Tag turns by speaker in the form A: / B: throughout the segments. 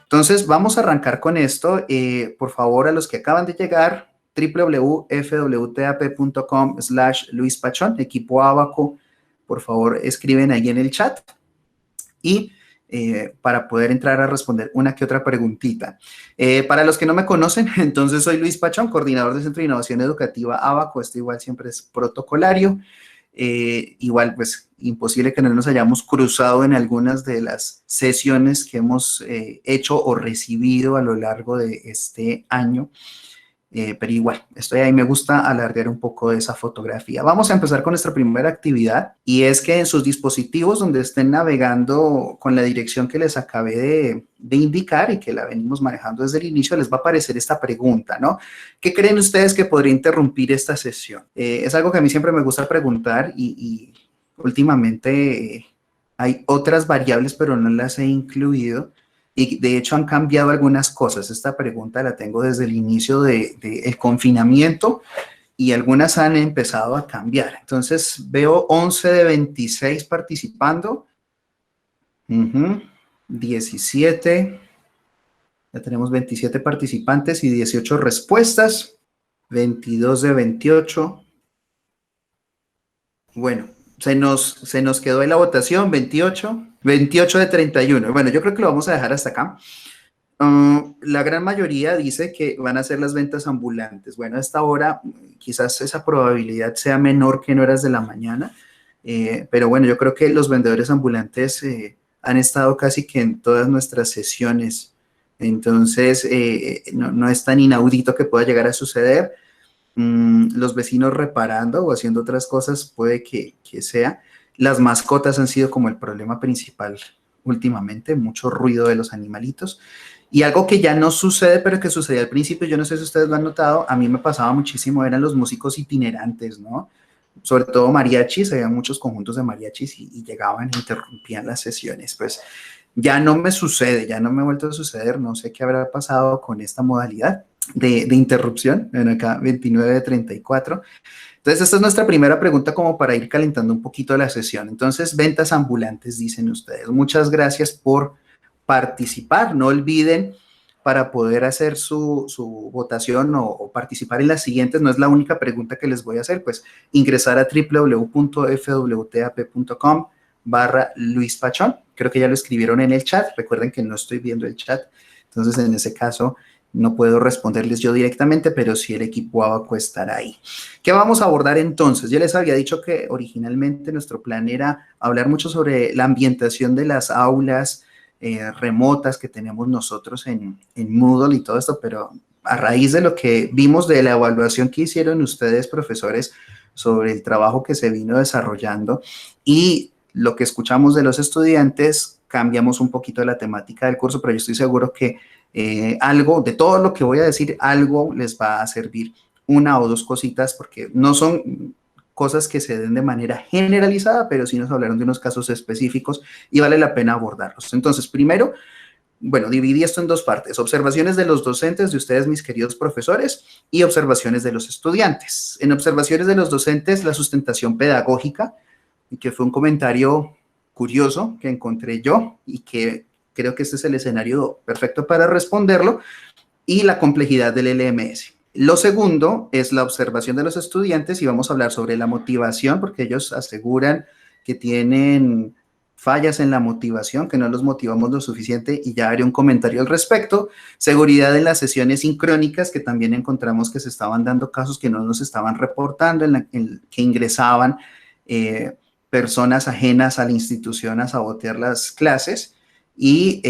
A: Entonces, vamos a arrancar con esto. Por favor, a los que acaban de llegar, www.fwtap.com/Luis Pachón, equipo Abaco, por favor, escriben ahí en el chat y para poder entrar a responder una que otra preguntita. Para los que no me conocen, entonces soy Luis Pachón, coordinador del Centro de Innovación Educativa Abaco. Esto igual siempre es protocolario. Igual, pues, imposible que no nos hayamos cruzado en algunas de las sesiones que hemos hecho o recibido a lo largo de este año. Pero igual, estoy ahí, me gusta alargar un poco de esa fotografía. Vamos a empezar con nuestra primera actividad y es que en sus dispositivos donde estén navegando con la dirección que les acabé de indicar y que la venimos manejando desde el inicio, les va a aparecer esta pregunta, ¿no? ¿Qué creen ustedes que podría interrumpir esta sesión? Es algo que a mí siempre me gusta preguntar y últimamente hay otras variables, pero no las he incluido. Y de hecho han cambiado algunas cosas. Esta pregunta la tengo desde el inicio del confinamiento y algunas han empezado a cambiar. Entonces veo 11 de 26 participando. 17. Ya tenemos 27 participantes y 18 respuestas. 22 de 28. Bueno, se nos quedó en la votación 28 de 31. Bueno, yo creo que lo vamos a dejar hasta acá. La gran mayoría dice que van a ser las ventas ambulantes. Bueno, a esta hora quizás esa probabilidad sea menor que en horas de la mañana, pero bueno, yo creo que los vendedores ambulantes han estado casi que en todas nuestras sesiones. Entonces, no es tan inaudito que pueda llegar a suceder. Los vecinos reparando o haciendo otras cosas puede que sea. Las mascotas han sido como el problema principal últimamente, mucho ruido de los animalitos. Y algo que ya no sucede, pero que sucedía al principio, yo no sé si ustedes lo han notado, a mí me pasaba muchísimo, eran los músicos itinerantes, ¿no? Sobre todo mariachis, había muchos conjuntos de mariachis y llegaban e interrumpían las sesiones. Pues ya no me sucede, ya no me ha vuelto a suceder, no sé qué habrá pasado con esta modalidad de interrupción. Bueno, acá 29 de 34. Entonces, esta es nuestra primera pregunta como para ir calentando un poquito la sesión. Entonces, ventas ambulantes, dicen ustedes. Muchas gracias por participar. No olviden, para poder hacer su votación o participar en las siguientes, no es la única pregunta que les voy a hacer, pues ingresar a www.fwtap.com/Luis Pachón. Creo que ya lo escribieron en el chat. Recuerden que no estoy viendo el chat. Entonces, en ese caso, no puedo responderles yo directamente, pero sí el equipo Abaco estará ahí. ¿Qué vamos a abordar entonces? Yo les había dicho que originalmente nuestro plan era hablar mucho sobre la ambientación de las aulas remotas que tenemos nosotros en Moodle y todo esto, pero a raíz de lo que vimos de la evaluación que hicieron ustedes, profesores, sobre el trabajo que se vino desarrollando y lo que escuchamos de los estudiantes, cambiamos un poquito la temática del curso, pero yo estoy seguro que algo, de todo lo que voy a decir, algo les va a servir, una o dos cositas, porque no son cosas que se den de manera generalizada, pero sí nos hablaron de unos casos específicos y vale la pena abordarlos. Entonces, primero, bueno, dividí esto en dos partes, observaciones de los docentes, de ustedes, mis queridos profesores, y observaciones de los estudiantes. En observaciones de los docentes, la sustentación pedagógica, y que fue un comentario curioso que encontré yo y que creo que este es el escenario perfecto para responderlo, y la complejidad del LMS. Lo segundo es la observación de los estudiantes y vamos a hablar sobre la motivación, porque ellos aseguran que tienen fallas en la motivación, que no los motivamos lo suficiente y ya haré un comentario al respecto. Seguridad en las sesiones sincrónicas, que también encontramos que se estaban dando casos que no nos estaban reportando, que ingresaban personas ajenas a la institución a sabotear las clases y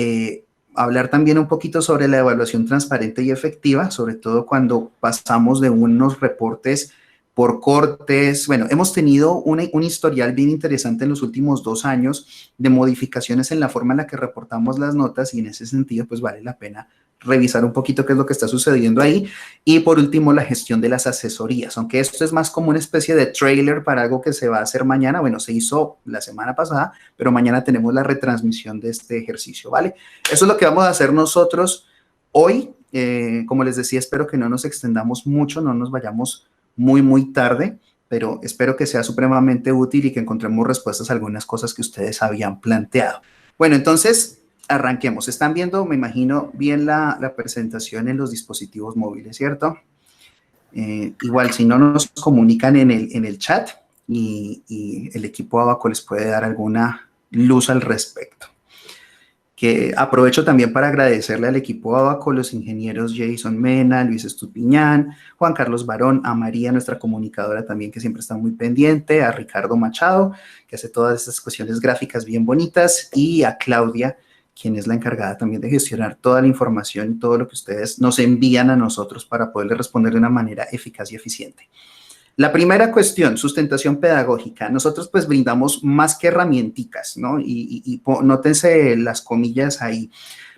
A: hablar también un poquito sobre la evaluación transparente y efectiva, sobre todo cuando pasamos de unos reportes por cortes. Bueno, hemos tenido un historial bien interesante en los últimos 2 años de modificaciones en la forma en la que reportamos las notas y en ese sentido, pues vale la pena revisar un poquito qué es lo que está sucediendo ahí. Y por último, la gestión de las asesorías, aunque esto es más como una especie de trailer para algo que se va a hacer mañana. Bueno, se hizo la semana pasada, pero mañana tenemos la retransmisión de este ejercicio, ¿vale? Eso es lo que vamos a hacer nosotros hoy Como les decía, espero que no nos extendamos mucho, no nos vayamos muy tarde, pero espero que sea supremamente útil y que encontremos respuestas a algunas cosas que ustedes habían planteado. Bueno, entonces arranquemos. Están viendo, me imagino, bien la presentación en los dispositivos móviles, ¿cierto? Igual, si no nos comunican en el chat y el equipo Abaco les puede dar alguna luz al respecto. Que aprovecho también para agradecerle al equipo Abaco, los ingenieros Jason Mena, Luis Estupiñán, Juan Carlos Barón, a María, nuestra comunicadora también, que siempre está muy pendiente, a Ricardo Machado, que hace todas estas cuestiones gráficas bien bonitas, y a Claudia, quien es la encargada también de gestionar toda la información y todo lo que ustedes nos envían a nosotros para poderle responder de una manera eficaz y eficiente. La primera cuestión, sustentación pedagógica. Nosotros pues brindamos más que herramienticas, ¿no? Y nótense las comillas ahí,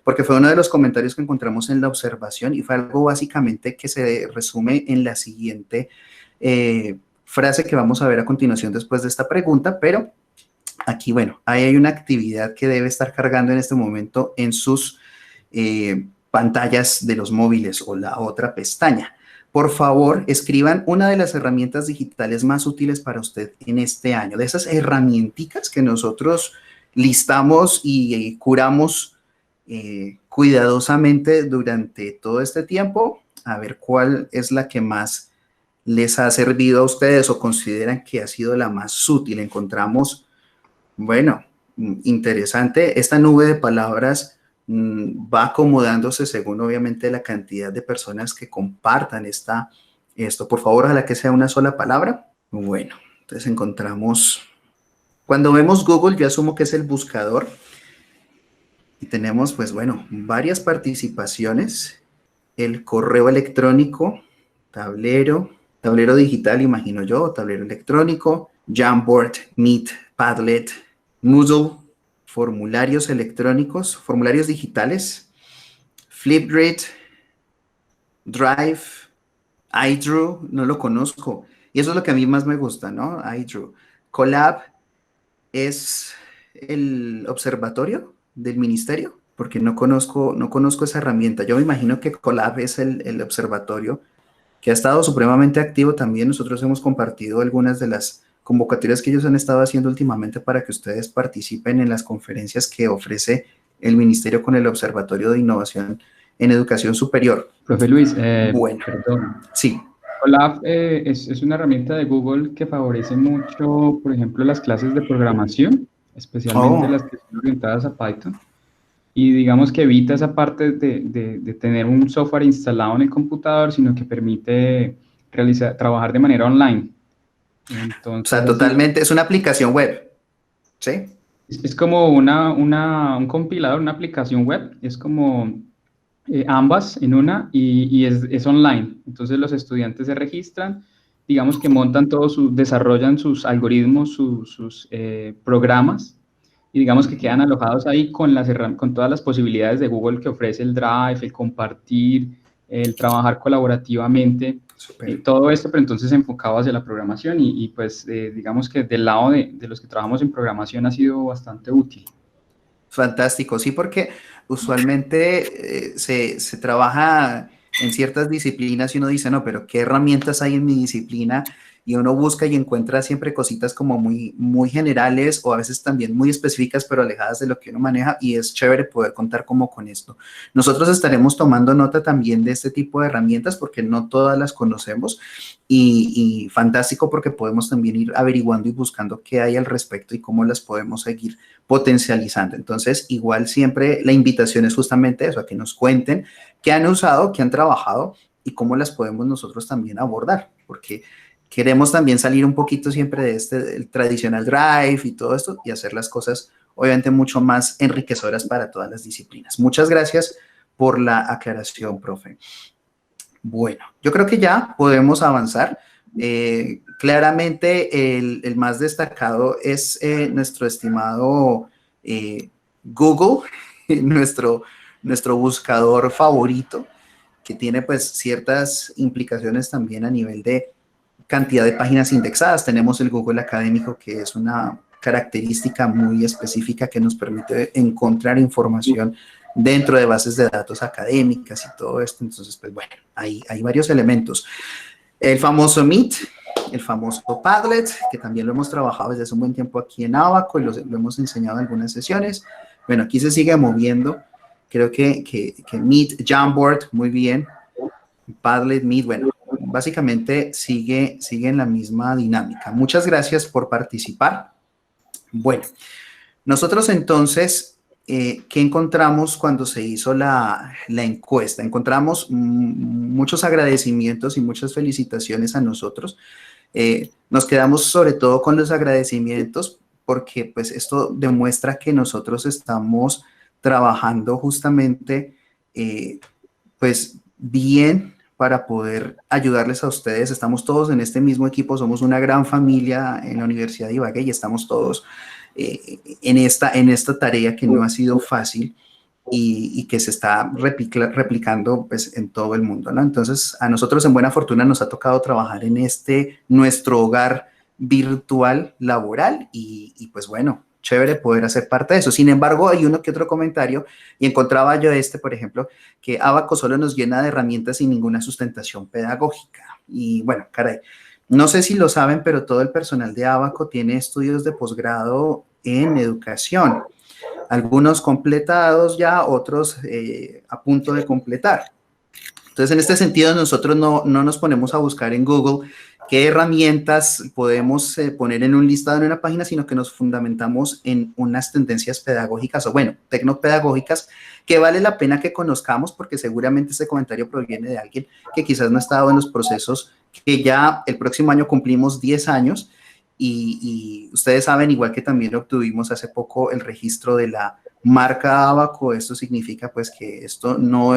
A: porque fue uno de los comentarios que encontramos en la observación y fue algo básicamente que se resume en la siguiente frase que vamos a ver a continuación después de esta pregunta, pero aquí, bueno, ahí hay una actividad que debe estar cargando en este momento en sus pantallas de los móviles o la otra pestaña. Por favor, escriban una de las herramientas digitales más útiles para usted en este año. De esas herramienticas que nosotros listamos y curamos cuidadosamente durante todo este tiempo, a ver cuál es la que más les ha servido a ustedes o consideran que ha sido la más útil. Encontramos, bueno, interesante, esta nube de palabras va acomodándose según obviamente la cantidad de personas que compartan esto. Por favor, ojalá que sea una sola palabra. Bueno, entonces encontramos, cuando vemos Google, yo asumo que es el buscador y tenemos pues bueno, varias participaciones, el correo electrónico, tablero digital, imagino yo, tablero electrónico, Jamboard, Meet, Padlet, Moodle, formularios electrónicos, formularios digitales, Flipgrid, Drive, iDrew, no lo conozco. Y eso es lo que a mí más me gusta, ¿no? iDrew. Colab es el observatorio del ministerio, porque no conozco esa herramienta. Yo me imagino que Colab es el observatorio que ha estado supremamente activo también. Nosotros hemos compartido algunas de las convocatorias que ellos han estado haciendo últimamente para que ustedes participen en las conferencias que ofrece el Ministerio con el Observatorio de Innovación en Educación Superior.
B: Profe Luis,
A: bueno,
B: perdón.
A: Sí.
B: Colab es una herramienta de Google que favorece mucho, por ejemplo, las clases de programación, especialmente las que son orientadas a Python. Y digamos que evita esa parte de tener un software instalado en el computador, sino que permite trabajar de manera online. Entonces,
A: o sea, totalmente, es una aplicación web, ¿sí?
B: Es como un compilador, una aplicación web, es como ambas en una y es online. Entonces los estudiantes se registran, digamos que montan desarrollan sus algoritmos, sus programas, y digamos que quedan alojados ahí con todas las posibilidades de Google que ofrece el Drive, el compartir, el trabajar colaborativamente, todo esto, pero entonces enfocado hacia la programación y pues digamos que del lado de los que trabajamos en programación ha sido bastante útil.
A: Fantástico, sí, porque usualmente se trabaja en ciertas disciplinas y uno dice, no, pero ¿qué herramientas hay en mi disciplina? Y uno busca y encuentra siempre cositas como muy generales o a veces también muy específicas, pero alejadas de lo que uno maneja y es chévere poder contar como con esto. Nosotros estaremos tomando nota también de este tipo de herramientas porque no todas las conocemos y fantástico porque podemos también ir averiguando y buscando qué hay al respecto y cómo las podemos seguir potencializando. Entonces, igual siempre la invitación es justamente eso, a que nos cuenten qué han usado, qué han trabajado y cómo las podemos nosotros también abordar, porque queremos también salir un poquito siempre de el tradicional Drive y todo esto y hacer las cosas obviamente mucho más enriquecedoras para todas las disciplinas. Muchas gracias por la aclaración, profe. Bueno, yo creo que ya podemos avanzar. Claramente el más destacado es nuestro estimado Google, nuestro buscador favorito, que tiene pues ciertas implicaciones también a nivel de cantidad de páginas indexadas. Tenemos el Google Académico, que es una característica muy específica que nos permite encontrar información dentro de bases de datos académicas y todo esto. Entonces, pues bueno, hay varios elementos. El famoso Meet, el famoso Padlet, que también lo hemos trabajado desde hace un buen tiempo aquí en Abaco y lo hemos enseñado en algunas sesiones. Bueno, aquí se sigue moviendo. Creo que Meet, Jamboard, muy bien. Padlet, Meet, bueno, básicamente sigue en la misma dinámica. Muchas gracias por participar. Bueno, nosotros entonces, ¿qué encontramos cuando se hizo la encuesta? Encontramos muchos agradecimientos y muchas felicitaciones a nosotros. Nos quedamos sobre todo con los agradecimientos porque pues esto demuestra que nosotros estamos trabajando justamente pues bien para poder ayudarles a ustedes. Estamos todos en este mismo equipo, somos una gran familia en la Universidad de Ibagué y estamos todos en esta tarea que no ha sido fácil y que se está replicando pues, en todo el mundo, ¿no? Entonces, a nosotros en Buena Fortuna nos ha tocado trabajar en nuestro hogar virtual laboral y pues bueno, chévere poder hacer parte de eso. Sin embargo, hay uno que otro comentario y encontraba yo por ejemplo, que Abaco solo nos llena de herramientas sin ninguna sustentación pedagógica. Y bueno, caray, no sé si lo saben, pero todo el personal de Abaco tiene estudios de posgrado en educación. Algunos completados ya, otros a punto de completar. Entonces, en este sentido, nosotros no nos ponemos a buscar en Google qué herramientas podemos poner en un listado en una página, sino que nos fundamentamos en unas tendencias pedagógicas o, bueno, tecnopedagógicas que vale la pena que conozcamos porque seguramente ese comentario proviene de alguien que quizás no ha estado en los procesos que ya el próximo año cumplimos 10 años y ustedes saben, igual que también obtuvimos hace poco el registro de la marca Abaco. Esto significa pues que esto no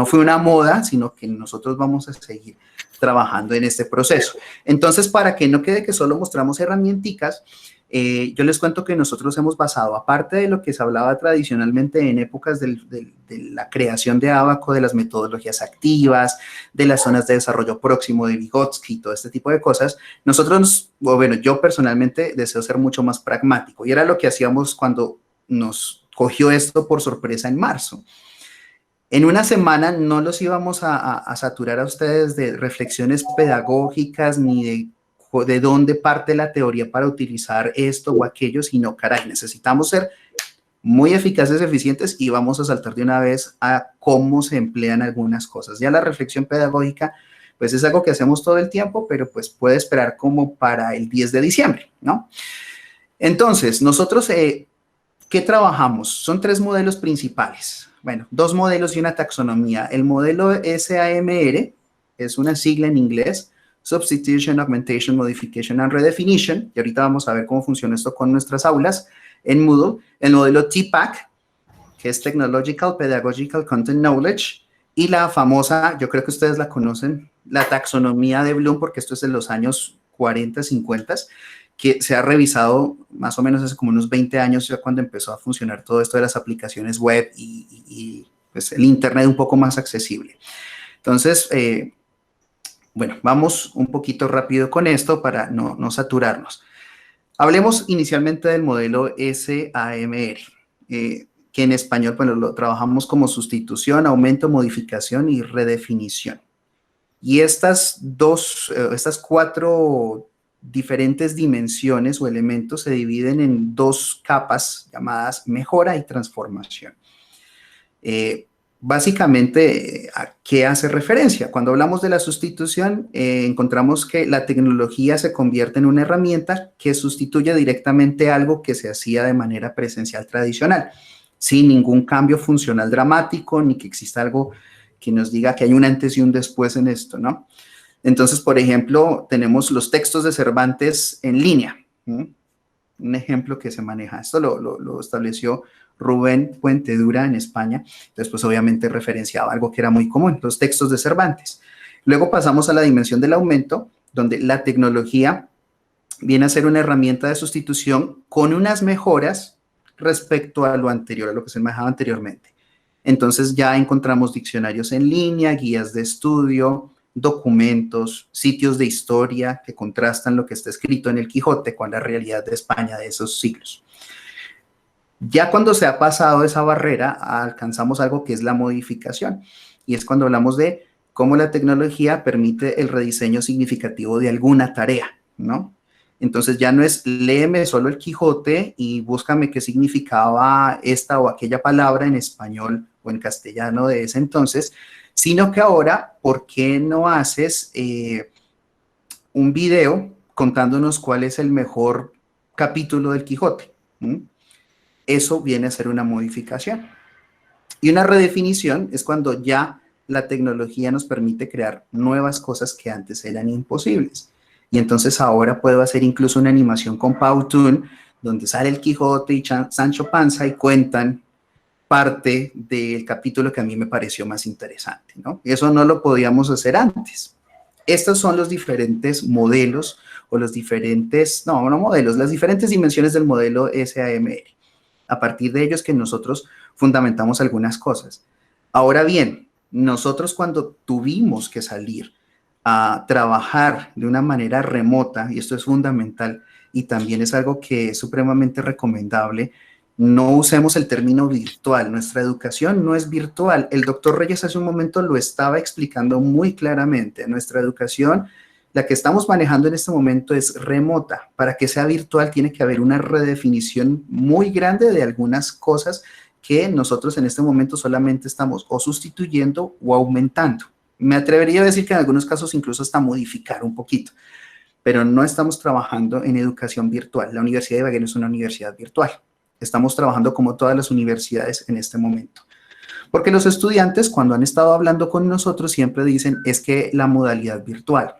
A: fue una moda, sino que nosotros vamos a seguir trabajando en este proceso. Entonces, para que no quede que solo mostramos herramienticas, yo les cuento que nosotros hemos basado, aparte de lo que se hablaba tradicionalmente en épocas de la creación de Abaco, de las metodologías activas, de las zonas de desarrollo próximo de Vygotsky, todo este tipo de cosas, yo personalmente deseo ser mucho más pragmático y era lo que hacíamos cuando nos cogió esto por sorpresa en marzo. En una semana no los íbamos a saturar a ustedes de reflexiones pedagógicas ni de dónde parte la teoría para utilizar esto o aquello, sino, caray, necesitamos ser muy eficaces, eficientes y vamos a saltar de una vez a cómo se emplean algunas cosas. Ya la reflexión pedagógica, pues es algo que hacemos todo el tiempo, pero pues puede esperar como para el 10 de diciembre, ¿no? Entonces, nosotros, ¿qué trabajamos? Son 3 modelos principales. Bueno, 2 modelos y una taxonomía. El modelo SAMR es una sigla en inglés, Substitution, Augmentation, Modification and Redefinition, y ahorita vamos a ver cómo funciona esto con nuestras aulas en Moodle. El modelo TPACK, que es Technological, Pedagogical, Content Knowledge, y la famosa, yo creo que ustedes la conocen, la taxonomía de Bloom, porque esto es de los años 40, 50, que se ha revisado más o menos hace como unos 20 años, ya cuando empezó a funcionar todo esto de las aplicaciones web y pues el Internet un poco más accesible. Entonces, bueno, vamos un poquito rápido con esto para no saturarnos. Hablemos inicialmente del modelo SAMR, que en español, bueno, lo trabajamos como sustitución, aumento, modificación y redefinición. Y estas 4 diferentes dimensiones o elementos se dividen en 2 capas llamadas mejora y transformación. Básicamente, ¿a qué hace referencia? Cuando hablamos de la sustitución, encontramos que la tecnología se convierte en una herramienta que sustituye directamente algo que se hacía de manera presencial tradicional, sin ningún cambio funcional dramático, ni que exista algo que nos diga que hay un antes y un después en esto, ¿no? Entonces, por ejemplo, tenemos los textos de Cervantes en línea. Un ejemplo que se maneja. Esto lo estableció Rubén Puentedura en España. Entonces, pues obviamente referenciaba algo que era muy común, los textos de Cervantes. Luego pasamos a la dimensión del aumento, donde la tecnología viene a ser una herramienta de sustitución con unas mejoras respecto a lo anterior, a lo que se manejaba anteriormente. Entonces ya encontramos diccionarios en línea, guías de estudio, documentos, sitios de historia que contrastan lo que está escrito en el Quijote con la realidad de España de esos siglos. Ya cuando se ha pasado esa barrera, alcanzamos algo que es la modificación, y es cuando hablamos de cómo la tecnología permite el rediseño significativo de alguna tarea, ¿no? Entonces ya no es léeme solo el Quijote y búscame qué significaba esta o aquella palabra en español o en castellano de ese entonces, sino que ahora, ¿por qué no haces un video contándonos cuál es el mejor capítulo del Quijote? ¿Mm? Eso viene a ser una modificación. Y una redefinición es cuando ya la tecnología nos permite crear nuevas cosas que antes eran imposibles. Y entonces ahora puedo hacer incluso una animación con Powtoon, donde sale el Quijote y Sancho Panza y cuentan parte del capítulo que a mí me pareció más interesante, ¿no? Eso no lo podíamos hacer antes. Estos son los diferentes modelos o los diferentes, no modelos, las diferentes dimensiones del modelo SAMR. A partir de ellos que nosotros fundamentamos algunas cosas. Ahora bien, nosotros cuando tuvimos que salir a trabajar de una manera remota, y esto es fundamental, y también es algo que es supremamente recomendable, no usemos el término virtual. Nuestra educación no es virtual. El doctor Reyes hace un momento lo estaba explicando muy claramente. Nuestra educación, la que estamos manejando en este momento, es remota. Para que sea virtual tiene que haber una redefinición muy grande de algunas cosas que nosotros en este momento solamente estamos o sustituyendo o aumentando. Me atrevería a decir que en algunos casos incluso hasta modificar un poquito, pero no estamos trabajando en educación virtual. La Universidad de Ibagué no es una universidad virtual. Estamos trabajando como todas las universidades en este momento. Porque los estudiantes, cuando han estado hablando con nosotros, siempre dicen, es que la modalidad virtual,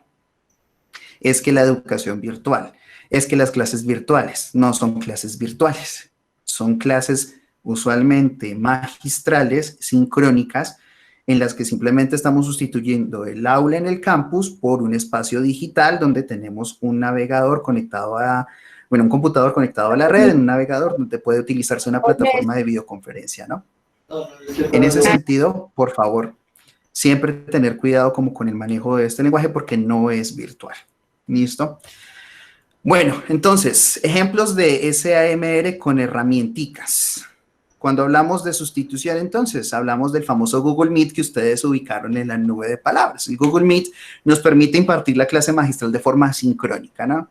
A: es que la educación virtual, es que las clases virtuales no son clases virtuales, son clases usualmente magistrales, sincrónicas, en las que simplemente estamos sustituyendo el aula en el campus por un espacio digital donde tenemos un navegador conectado a, un computador conectado a la red, en un navegador donde puede utilizarse una plataforma de videoconferencia, ¿no? En ese sentido, por favor, siempre tener cuidado como con el manejo de este lenguaje porque no es virtual. ¿Listo? Bueno, entonces, ejemplos de SAMR con herramienticas. Cuando hablamos de sustitución, entonces, hablamos del famoso Google Meet que ustedes ubicaron en la nube de palabras. El Google Meet nos permite impartir la clase magistral de forma sincrónica, ¿no?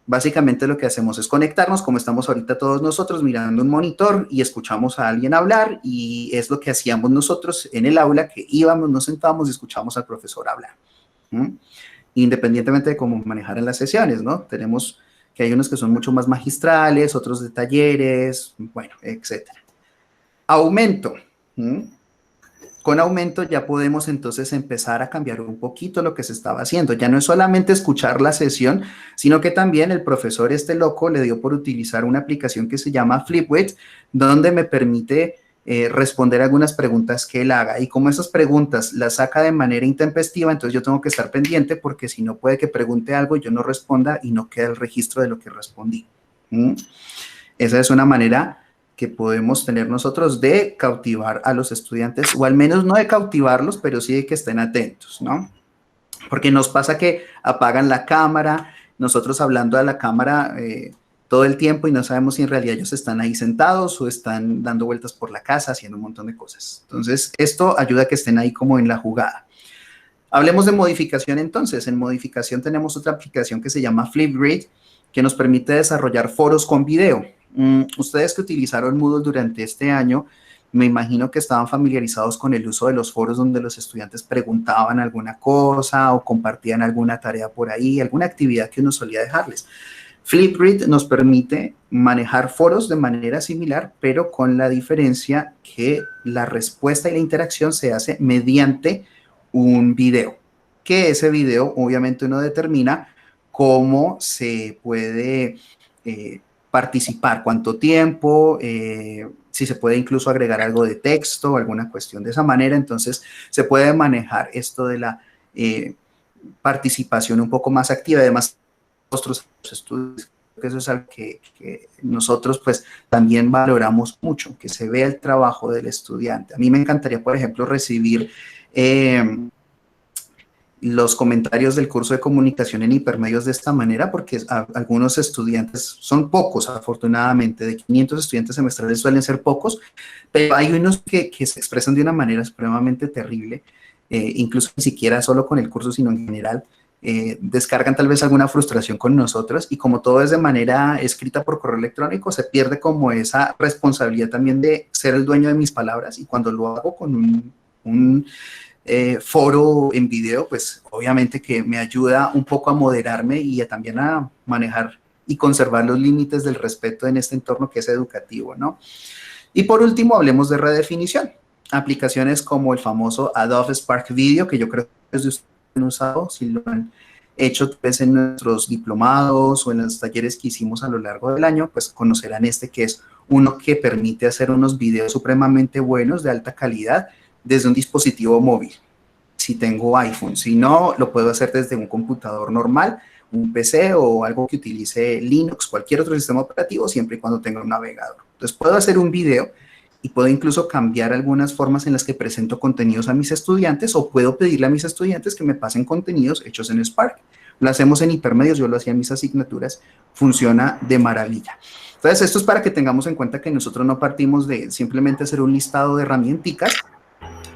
A: Básicamente lo que hacemos es conectarnos, como estamos ahorita todos nosotros mirando un monitor y escuchamos a alguien hablar, y es lo que hacíamos nosotros en el aula, que íbamos, nos sentábamos y escuchábamos al profesor hablar. Independientemente de cómo manejaran las sesiones, ¿no? Tenemos que hay unos que son mucho más magistrales, otros de talleres, bueno, etcétera. Aumento. Con aumento ya podemos entonces empezar a cambiar un poquito lo que se estaba haciendo. Ya no es solamente escuchar la sesión, sino que también el profesor loco le dio por utilizar una aplicación que se llama Flipwit, donde me permite responder algunas preguntas que él haga. Y como esas preguntas las saca de manera intempestiva, entonces yo tengo que estar pendiente porque si no puede que pregunte algo y yo no responda y no queda el registro de lo que respondí. Esa es una manera que podemos tener nosotros de cautivar a los estudiantes, o al menos no de cautivarlos, pero sí de que estén atentos, ¿no? Porque nos pasa que apagan la cámara, nosotros hablando a la cámara todo el tiempo y no sabemos si en realidad ellos están ahí sentados o están dando vueltas por la casa, haciendo un montón de cosas. Entonces, esto ayuda a que estén ahí como en la jugada. Hablemos de modificación entonces. En modificación tenemos otra aplicación que se llama Flipgrid, que nos permite desarrollar foros con video. Ustedes que utilizaron Moodle durante este año, me imagino que estaban familiarizados con el uso de los foros donde los estudiantes preguntaban alguna cosa o compartían alguna tarea por ahí, alguna actividad que uno solía dejarles. Flipgrid nos permite manejar foros de manera similar, pero con la diferencia que la respuesta y la interacción se hace mediante un video, que ese video obviamente uno determina cómo se puede participar, cuánto tiempo, si se puede incluso agregar algo de texto, alguna cuestión de esa manera. Entonces se puede manejar esto de la participación un poco más activa. Además, nuestros estudios, que eso es algo que nosotros pues también valoramos mucho, que se vea el trabajo del estudiante. A mí me encantaría, por ejemplo, recibir los comentarios del curso de comunicación en hipermedios de esta manera, porque algunos estudiantes, son pocos afortunadamente, de 500 estudiantes semestrales suelen ser pocos, pero hay unos que se expresan de una manera supremamente terrible, incluso ni siquiera solo con el curso, sino en general. Descargan tal vez alguna frustración con nosotros y como todo es de manera escrita por correo electrónico, se pierde como esa responsabilidad también de ser el dueño de mis palabras, y cuando lo hago con un foro en video, pues obviamente que me ayuda un poco a moderarme y también a manejar y conservar los límites del respeto en este entorno que es educativo, ¿no? Y por último, hablemos de redefinición. Aplicaciones como el famoso Adobe Spark Video, que yo creo que es de ustedes han usado, si lo han hecho pues, en nuestros diplomados o en los talleres que hicimos a lo largo del año, pues conocerán este, que es uno que permite hacer unos videos supremamente buenos, de alta calidad, desde un dispositivo móvil. Si tengo iPhone, si no, lo puedo hacer desde un computador normal, un PC o algo que utilice Linux, cualquier otro sistema operativo, siempre y cuando tenga un navegador. Entonces puedo hacer un video y puedo incluso cambiar algunas formas en las que presento contenidos a mis estudiantes, o puedo pedirle a mis estudiantes que me pasen contenidos hechos en Spark. Lo hacemos en hipermedios, yo lo hacía en mis asignaturas, funciona de maravilla. Entonces esto es para que tengamos en cuenta que nosotros no partimos de simplemente hacer un listado de herramientas,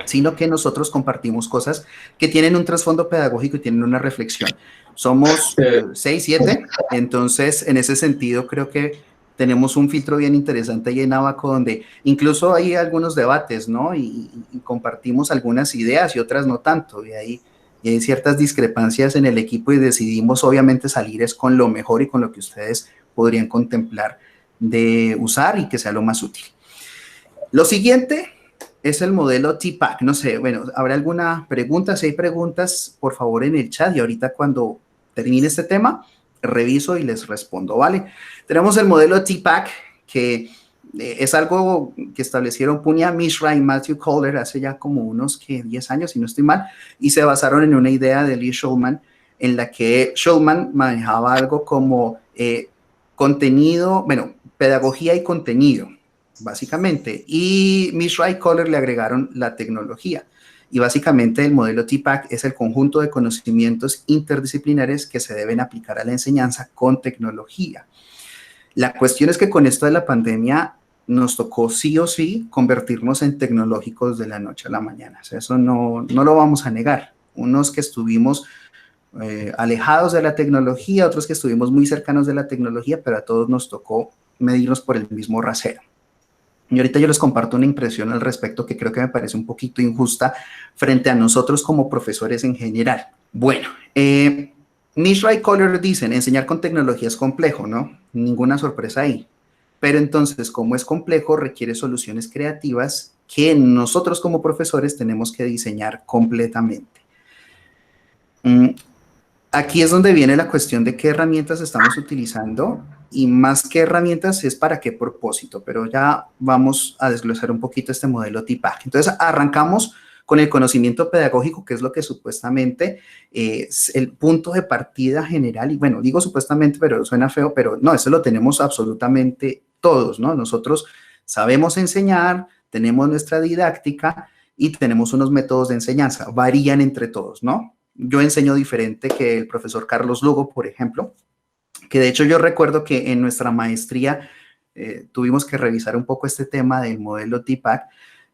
A: sino que nosotros compartimos cosas que tienen un trasfondo pedagógico y tienen una reflexión. Somos 6, 7, entonces en ese sentido creo que tenemos un filtro bien interesante ahí en Abaco, donde incluso hay algunos debates, ¿no? Y compartimos algunas ideas y otras no tanto, y hay ciertas discrepancias en el equipo y decidimos obviamente salir es con lo mejor y con lo que ustedes podrían contemplar de usar y que sea lo más útil. Lo siguiente es el modelo TPACK. No sé, bueno, ¿habrá alguna pregunta? Si hay preguntas, por favor, en el chat, y ahorita cuando termine este tema, reviso y les respondo, ¿vale? Tenemos el modelo TPACK, que es algo que establecieron Punya Mishra y Matthew Kohler hace ya como unos 10 años, si no estoy mal, y se basaron en una idea de Lee Shulman, en la que Shulman manejaba algo como contenido, bueno, pedagogía y contenido, básicamente, y Mishra y Kohler le agregaron la tecnología. Y básicamente el modelo TPACK es el conjunto de conocimientos interdisciplinares que se deben aplicar a la enseñanza con tecnología. La cuestión es que con esto de la pandemia nos tocó sí o sí convertirnos en tecnológicos de la noche a la mañana. O sea, eso no lo vamos a negar. Unos que estuvimos alejados de la tecnología, otros que estuvimos muy cercanos de la tecnología, pero a todos nos tocó medirnos por el mismo rasero. Y ahorita yo les comparto una impresión al respecto que creo que me parece un poquito injusta frente a nosotros como profesores en general. Bueno, Mishra y Kohler dicen, enseñar con tecnología es complejo, ¿no? Ninguna sorpresa ahí. Pero entonces, como es complejo, requiere soluciones creativas que nosotros como profesores tenemos que diseñar completamente. Aquí es donde viene la cuestión de qué herramientas estamos utilizando, y más que herramientas es para qué propósito, pero ya vamos a desglosar un poquito este modelo TPACK. Entonces arrancamos con el conocimiento pedagógico, que es lo que supuestamente es el punto de partida general, y bueno, digo supuestamente, pero suena feo, pero no, eso lo tenemos absolutamente todos, ¿no? Nosotros sabemos enseñar, tenemos nuestra didáctica y tenemos unos métodos de enseñanza, varían entre todos, ¿no? Yo enseño diferente que el profesor Carlos Lugo, por ejemplo, que de hecho yo recuerdo que en nuestra maestría tuvimos que revisar un poco este tema del modelo TPACK,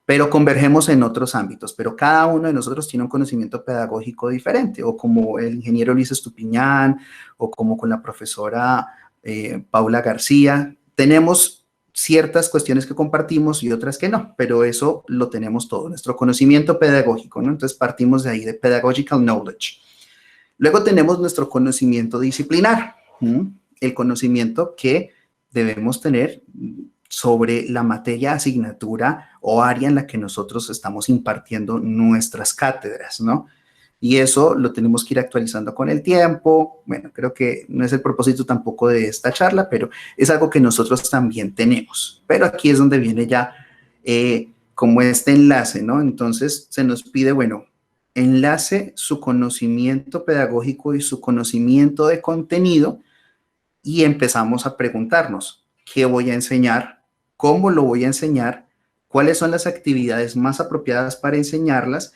A: pero convergemos en otros ámbitos, pero cada uno de nosotros tiene un conocimiento pedagógico diferente, o como el ingeniero Luis Estupiñán, o como con la profesora Paula García. Tenemos ciertas cuestiones que compartimos y otras que no, pero eso lo tenemos todo, nuestro conocimiento pedagógico, ¿no? Entonces partimos de ahí, de pedagogical knowledge. Luego tenemos nuestro conocimiento disciplinar, el conocimiento que debemos tener sobre la materia, asignatura o área en la que nosotros estamos impartiendo nuestras cátedras, ¿no? Y eso lo tenemos que ir actualizando con el tiempo. Bueno, creo que no es el propósito tampoco de esta charla, pero es algo que nosotros también tenemos. Pero aquí es donde viene ya como este enlace, ¿no? Entonces se nos pide, bueno, enlace su conocimiento pedagógico y su conocimiento de contenido, y empezamos a preguntarnos, ¿qué voy a enseñar? ¿Cómo lo voy a enseñar? ¿Cuáles son las actividades más apropiadas para enseñarlas?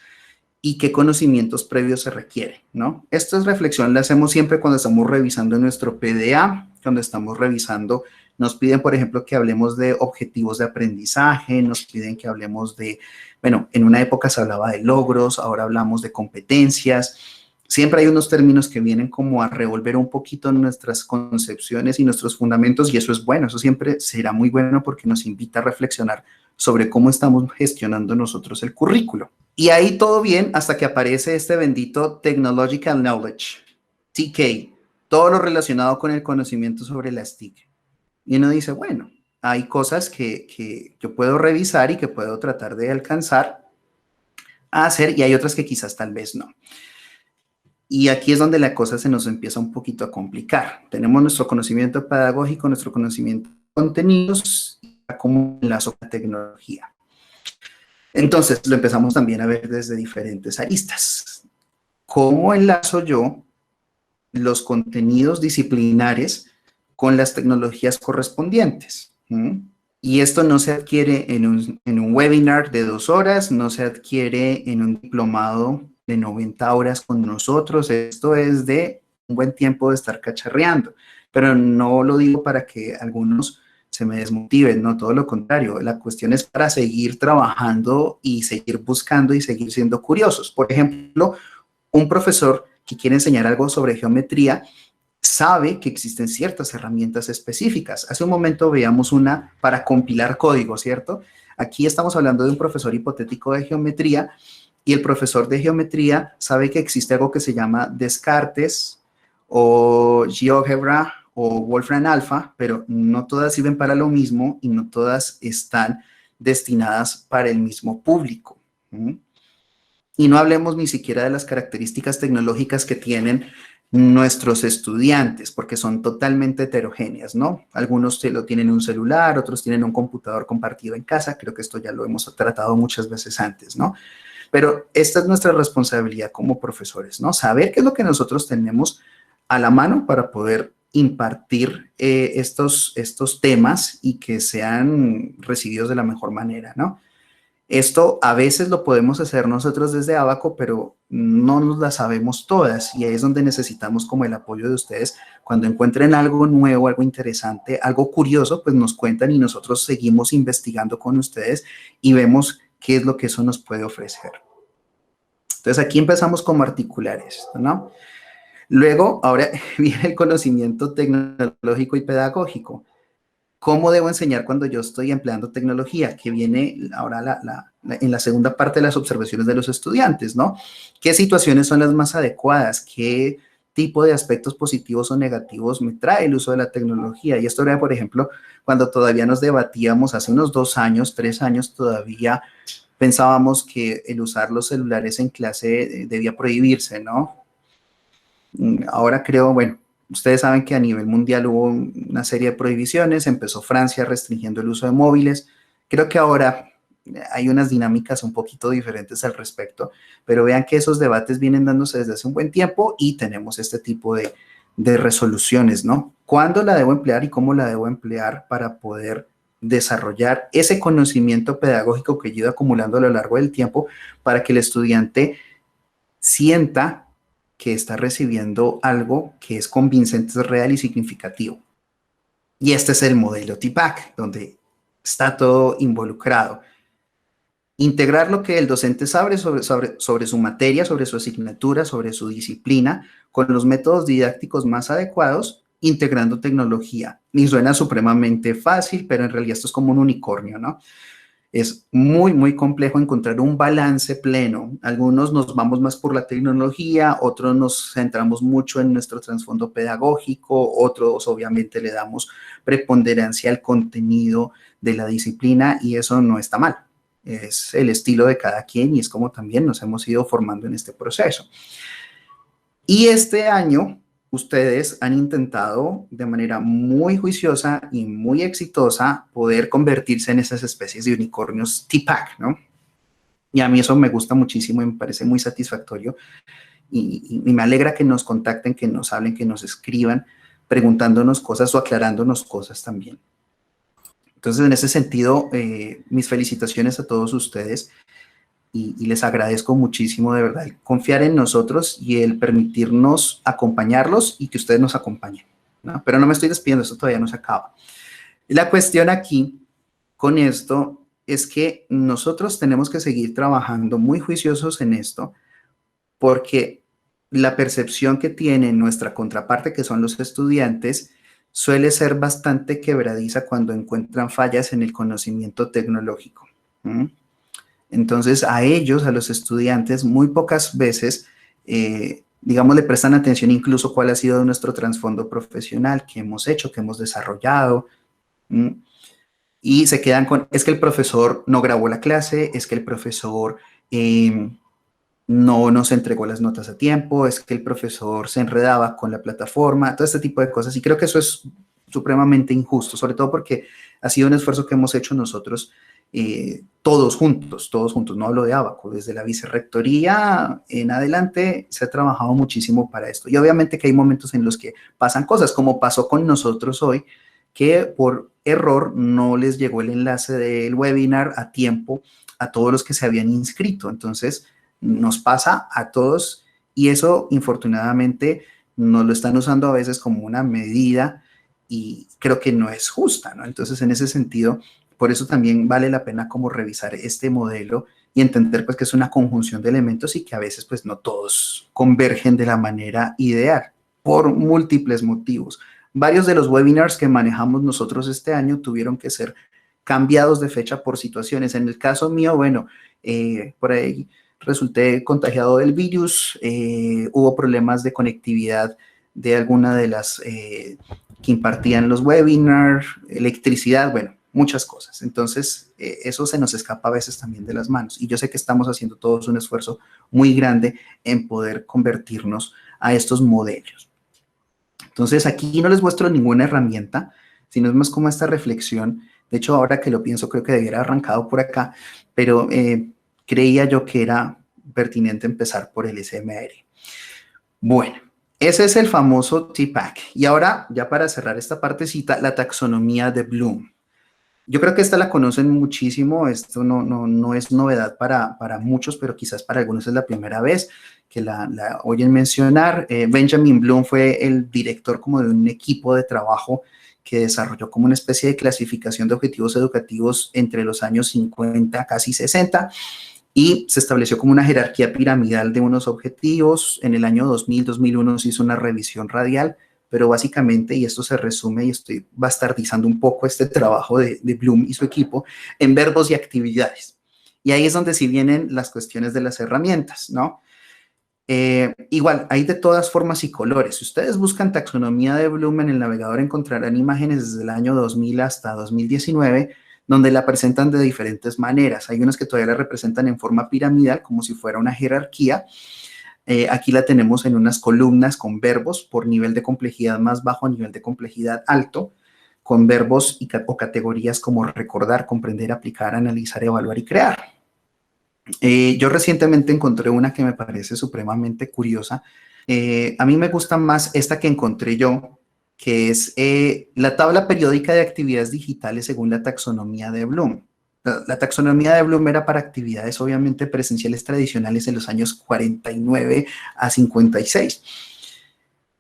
A: y qué conocimientos previos se requieren, ¿no? Esta reflexión la hacemos siempre cuando estamos revisando nuestro PDA, cuando estamos revisando, nos piden, por ejemplo, que hablemos de objetivos de aprendizaje, nos piden que hablemos de, bueno, en una época se hablaba de logros, ahora hablamos de competencias. Siempre hay unos términos que vienen como a revolver un poquito nuestras concepciones y nuestros fundamentos, y eso es bueno, eso siempre será muy bueno porque nos invita a reflexionar sobre cómo estamos gestionando nosotros el currículo. Y ahí todo bien hasta que aparece este bendito Technological Knowledge, TK, todo lo relacionado con el conocimiento sobre las TIC. Y uno dice, bueno, hay cosas que yo puedo revisar y que puedo tratar de alcanzar a hacer, y hay otras que quizás tal vez no. Y aquí es donde la cosa se nos empieza un poquito a complicar. Tenemos nuestro conocimiento pedagógico, nuestro conocimiento de contenidos, como enlazo con la tecnología. Entonces, lo empezamos también a ver desde diferentes aristas. ¿Cómo enlazo yo los contenidos disciplinares con las tecnologías correspondientes? Y esto no se adquiere en un webinar de 2 horas, no se adquiere en un diplomado de 90 horas con nosotros. Esto es de un buen tiempo de estar cacharreando, pero no lo digo para que algunos se me desmotiven, no, todo lo contrario. La cuestión es para seguir trabajando y seguir buscando y seguir siendo curiosos. Por ejemplo, un profesor que quiere enseñar algo sobre geometría sabe que existen ciertas herramientas específicas. Hace un momento veíamos una para compilar código, ¿cierto? Aquí estamos hablando de un profesor hipotético de geometría, y el profesor de geometría sabe que existe algo que se llama Descartes o GeoGebra o Wolfram Alpha, pero no todas sirven para lo mismo y no todas están destinadas para el mismo público. Y no hablemos ni siquiera de las características tecnológicas que tienen nuestros estudiantes, porque son totalmente heterogéneas, ¿no? Algunos lo tienen en un celular, otros tienen un computador compartido en casa, creo que esto ya lo hemos tratado muchas veces antes, ¿no? Pero esta es nuestra responsabilidad como profesores, ¿no? Saber qué es lo que nosotros tenemos a la mano para poder impartir estos temas y que sean recibidos de la mejor manera, ¿no? Esto a veces lo podemos hacer nosotros desde Abaco, pero no nos la sabemos todas, y ahí es donde necesitamos como el apoyo de ustedes. Cuando encuentren algo nuevo, algo interesante, algo curioso, pues nos cuentan y nosotros seguimos investigando con ustedes y vemos qué es lo que eso nos puede ofrecer. Entonces aquí empezamos como articular esto, ¿no? Luego, ahora viene el conocimiento tecnológico y pedagógico. ¿Cómo debo enseñar cuando yo estoy empleando tecnología? Que viene ahora en la segunda parte de las observaciones de los estudiantes, ¿no? ¿Qué situaciones son las más adecuadas? ¿Qué tipo de aspectos positivos o negativos me trae el uso de la tecnología? Y esto era, por ejemplo, cuando todavía nos debatíamos hace unos 2 años, 3 años, todavía pensábamos que el usar los celulares en clase debía prohibirse, ¿no? Ahora creo, bueno, ustedes saben que a nivel mundial hubo una serie de prohibiciones, empezó Francia restringiendo el uso de móviles. Creo que ahora hay unas dinámicas un poquito diferentes al respecto, pero vean que esos debates vienen dándose desde hace un buen tiempo y tenemos este tipo de resoluciones, ¿no? ¿Cuándo la debo emplear y cómo la debo emplear para poder desarrollar ese conocimiento pedagógico que yo he ido acumulando a lo largo del tiempo para que el estudiante sienta que está recibiendo algo que es convincente, real y significativo? Y este es el modelo TPACK, donde está todo involucrado. Integrar lo que el docente sabe sobre su materia, sobre su asignatura, sobre su disciplina, con los métodos didácticos más adecuados, integrando tecnología. Y suena supremamente fácil, pero en realidad esto es como un unicornio, ¿no? Es muy, muy complejo encontrar un balance pleno. Algunos nos vamos más por la tecnología, otros nos centramos mucho en nuestro trasfondo pedagógico, otros obviamente le damos preponderancia al contenido de la disciplina, y eso no está mal. Es el estilo de cada quien y es como también nos hemos ido formando en este proceso. Y este año ustedes han intentado de manera muy juiciosa y muy exitosa poder convertirse en esas especies de unicornios TPACK, ¿no? Y a mí eso me gusta muchísimo y me parece muy satisfactorio. Y me alegra que nos contacten, que nos hablen, que nos escriban, preguntándonos cosas o aclarándonos cosas también. Entonces, en ese sentido, mis felicitaciones a todos ustedes. y les agradezco muchísimo de verdad el confiar en nosotros y el permitirnos acompañarlos y que ustedes nos acompañen, ¿no? Pero no me estoy despidiendo, esto todavía no se acaba. La cuestión aquí con esto es que nosotros tenemos que seguir trabajando muy juiciosos en esto porque la percepción que tiene nuestra contraparte, que son los estudiantes, suele ser bastante quebradiza cuando encuentran fallas en el conocimiento tecnológico. ¿Mm? Entonces, a ellos, a los estudiantes, muy pocas veces, digamos, le prestan atención incluso cuál ha sido nuestro trasfondo profesional, que hemos hecho, que hemos desarrollado. ¿Mm? Y se quedan con, es que el profesor no grabó la clase, es que el profesor no nos entregó las notas a tiempo, es que el profesor se enredaba con la plataforma, todo este tipo de cosas. Y creo que eso es supremamente injusto, sobre todo porque ha sido un esfuerzo que hemos hecho nosotros todos juntos, no hablo de Abaco, desde la vicerrectoría en adelante se ha trabajado muchísimo para esto. Y obviamente que hay momentos en los que pasan cosas, como pasó con nosotros hoy, que por error no les llegó el enlace del webinar a tiempo a todos los que se habían inscrito. Entonces, nos pasa a todos y eso, infortunadamente, nos lo están usando a veces como una medida y creo que no es justa, ¿no? Entonces, en ese sentido, por eso también vale la pena como revisar este modelo y entender pues que es una conjunción de elementos y que a veces pues no todos convergen de la manera ideal por múltiples motivos. Varios de los webinars que manejamos nosotros este año tuvieron que ser cambiados de fecha por situaciones. En el caso mío, bueno, por ahí resulté contagiado del virus, hubo problemas de conectividad de alguna de las que impartían los webinars, electricidad, bueno, muchas cosas. Entonces, eso se nos escapa a veces también de las manos. Y yo sé que estamos haciendo todos un esfuerzo muy grande en poder convertirnos a estos modelos. Entonces, aquí no les muestro ninguna herramienta, sino es más como esta reflexión. De hecho, ahora que lo pienso, creo que debiera haber arrancado por acá, pero creía yo que era pertinente empezar por el SMR. Bueno, ese es el famoso TPACK. Y ahora, ya para cerrar esta partecita, la taxonomía de Bloom. Yo creo que esta la conocen muchísimo, esto no es novedad para muchos, pero quizás para algunos es la primera vez que la oyen mencionar. Benjamin Bloom fue el director como de un equipo de trabajo que desarrolló como una especie de clasificación de objetivos educativos entre los años 50, casi 60, y se estableció como una jerarquía piramidal de unos objetivos. En el año 2000, 2001 se hizo una revisión radial, pero básicamente, y esto se resume, y estoy bastardizando un poco este trabajo de Bloom y su equipo, en verbos y actividades. Y ahí es donde sí vienen las cuestiones de las herramientas, ¿no? Igual, hay de todas formas y colores. Si ustedes buscan taxonomía de Bloom en el navegador, encontrarán imágenes desde el año 2000 hasta 2019, donde la presentan de diferentes maneras. Hay unas que todavía la representan en forma piramidal, como si fuera una jerarquía. Aquí la tenemos en unas columnas con verbos por nivel de complejidad más bajo a nivel de complejidad alto, con verbos o categorías como recordar, comprender, aplicar, analizar, evaluar y crear. Yo recientemente encontré una que me parece supremamente curiosa. A mí me gusta más esta que encontré yo, que es la tabla periódica de actividades digitales según la taxonomía de Bloom. La taxonomía de Bloom era para actividades obviamente presenciales tradicionales en los años 49 a 56.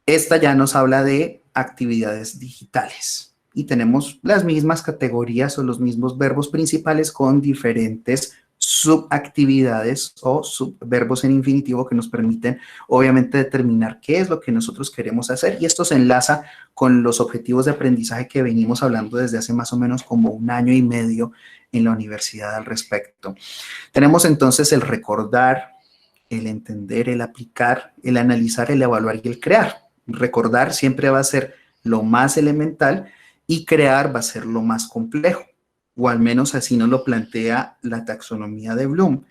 A: Esta ya nos habla de actividades digitales y tenemos las mismas categorías o los mismos verbos principales con diferentes subactividades o subverbos en infinitivo que nos permiten obviamente determinar qué es lo que nosotros queremos hacer, y esto se enlaza con los objetivos de aprendizaje que venimos hablando desde hace más o menos como 1 año y medio en la universidad al respecto. Tenemos entonces el recordar, el entender, el aplicar, el analizar, el evaluar y el crear. Recordar siempre va a ser lo más elemental y crear va a ser lo más complejo, o al menos así nos lo plantea la taxonomía de Bloom.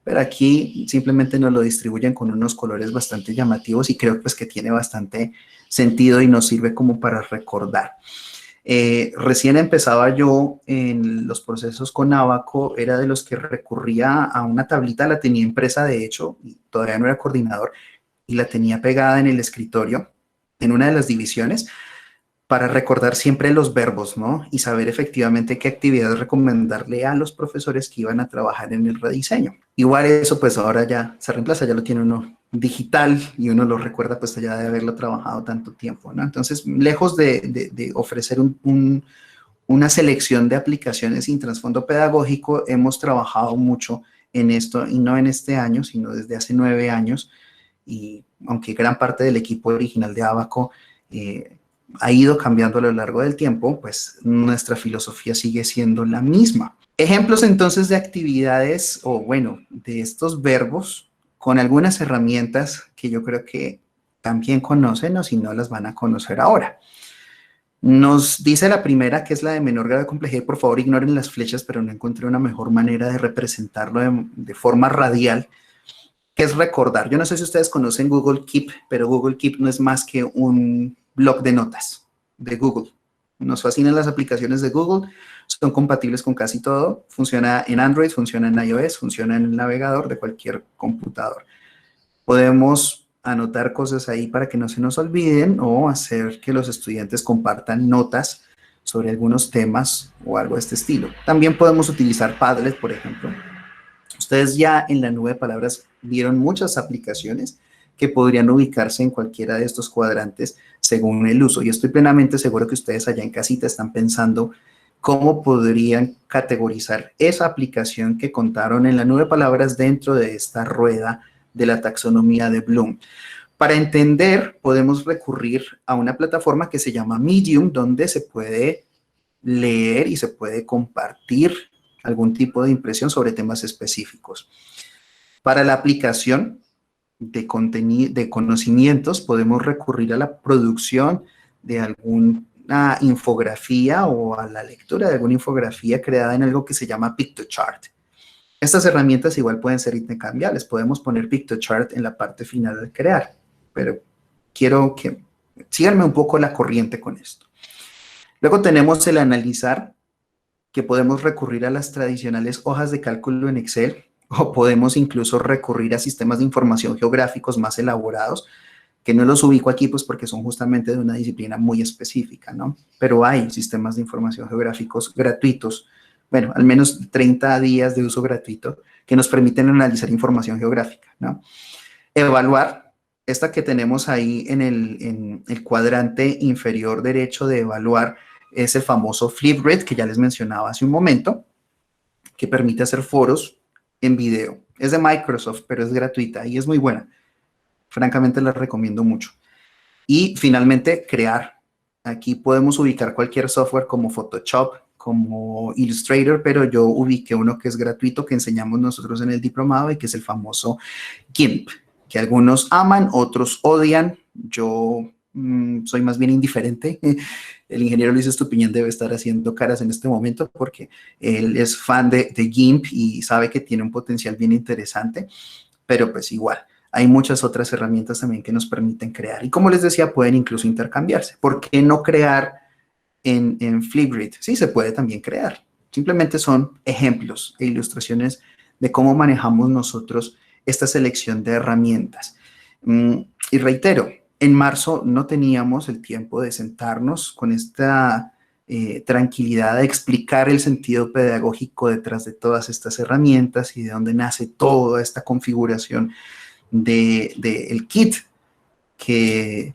A: Pero aquí simplemente nos lo distribuyen con unos colores bastante llamativos y creo pues que tiene bastante sentido y nos sirve como para recordar. Recién empezaba yo en los procesos con Abaco, era de los que recurría a una tablita, la tenía impresa de hecho, y todavía no era coordinador, y la tenía pegada en el escritorio, en una de las divisiones, para recordar siempre los verbos, ¿no? Y saber efectivamente qué actividades recomendarle a los profesores que iban a trabajar en el rediseño. Igual eso pues ahora ya se reemplaza, ya lo tiene uno digital y uno lo recuerda pues ya de haberlo trabajado tanto tiempo, ¿no? Entonces, lejos de ofrecer una selección de aplicaciones sin trasfondo pedagógico, hemos trabajado mucho en esto, y no en este año, sino desde hace 9 años, y aunque gran parte del equipo original de Abaco ha ido cambiando a lo largo del tiempo, pues nuestra filosofía sigue siendo la misma. Ejemplos entonces de actividades, o bueno, de estos verbos, con algunas herramientas que yo creo que también conocen, o si no las van a conocer ahora. Nos dice la primera, que es la de menor grado de complejidad, y por favor ignoren las flechas, pero no encontré una mejor manera de representarlo de forma radial, que es recordar. Yo no sé si ustedes conocen Google Keep, pero Google Keep no es más que un blog de notas de Google. Nos fascinan las aplicaciones de Google, son compatibles con casi todo, funciona en Android, funciona en iOS, funciona en el navegador de cualquier computador. Podemos anotar cosas ahí para que no se nos olviden o hacer que los estudiantes compartan notas sobre algunos temas o algo de este estilo. También podemos utilizar Padlet, por ejemplo. Ustedes ya en la nube de palabras vieron muchas aplicaciones que podrían ubicarse en cualquiera de estos cuadrantes según el uso. Y estoy plenamente seguro que ustedes allá en casita están pensando cómo podrían categorizar esa aplicación que contaron en la nube de palabras dentro de esta rueda de la taxonomía de Bloom. Para entender, podemos recurrir a una plataforma que se llama Medium, donde se puede leer y se puede compartir algún tipo de impresión sobre temas específicos. Para la aplicación de conocimientos, podemos recurrir a la producción de alguna infografía o a la lectura de alguna infografía creada en algo que se llama Piktochart. Estas herramientas igual pueden ser intercambiables. Podemos poner Piktochart en la parte final de crear, pero quiero que síganme un poco la corriente con esto. Luego tenemos el analizar, que podemos recurrir a las tradicionales hojas de cálculo en Excel, o podemos incluso recurrir a sistemas de información geográficos más elaborados, que no los ubico aquí pues porque son justamente de una disciplina muy específica, ¿no? Pero hay sistemas de información geográficos gratuitos, bueno, al menos 30 días de uso gratuito, que nos permiten analizar información geográfica, ¿no? Evaluar, esta que tenemos ahí en el cuadrante inferior derecho de evaluar, es el famoso Flipgrid, que ya les mencionaba hace un momento, que permite hacer foros en video. Es de Microsoft, pero es gratuita y es muy buena. Francamente, la recomiendo mucho. Y finalmente, crear. Aquí podemos ubicar cualquier software como Photoshop, como Illustrator, pero yo ubiqué uno que es gratuito, que enseñamos nosotros en el diplomado y que es el famoso GIMP, que algunos aman, otros odian. Yo soy más bien indiferente. El ingeniero Luis Estupiñán debe estar haciendo caras en este momento porque él es fan de GIMP y sabe que tiene un potencial bien interesante, pero pues igual. Hay muchas otras herramientas también que nos permiten crear. Y como les decía, pueden incluso intercambiarse. ¿Por qué no crear en Flipgrid? Sí, se puede también crear. Simplemente son ejemplos e ilustraciones de cómo manejamos nosotros esta selección de herramientas. Y reitero, en marzo no teníamos el tiempo de sentarnos con esta tranquilidad de explicar el sentido pedagógico detrás de todas estas herramientas y de dónde nace toda esta configuración del kit que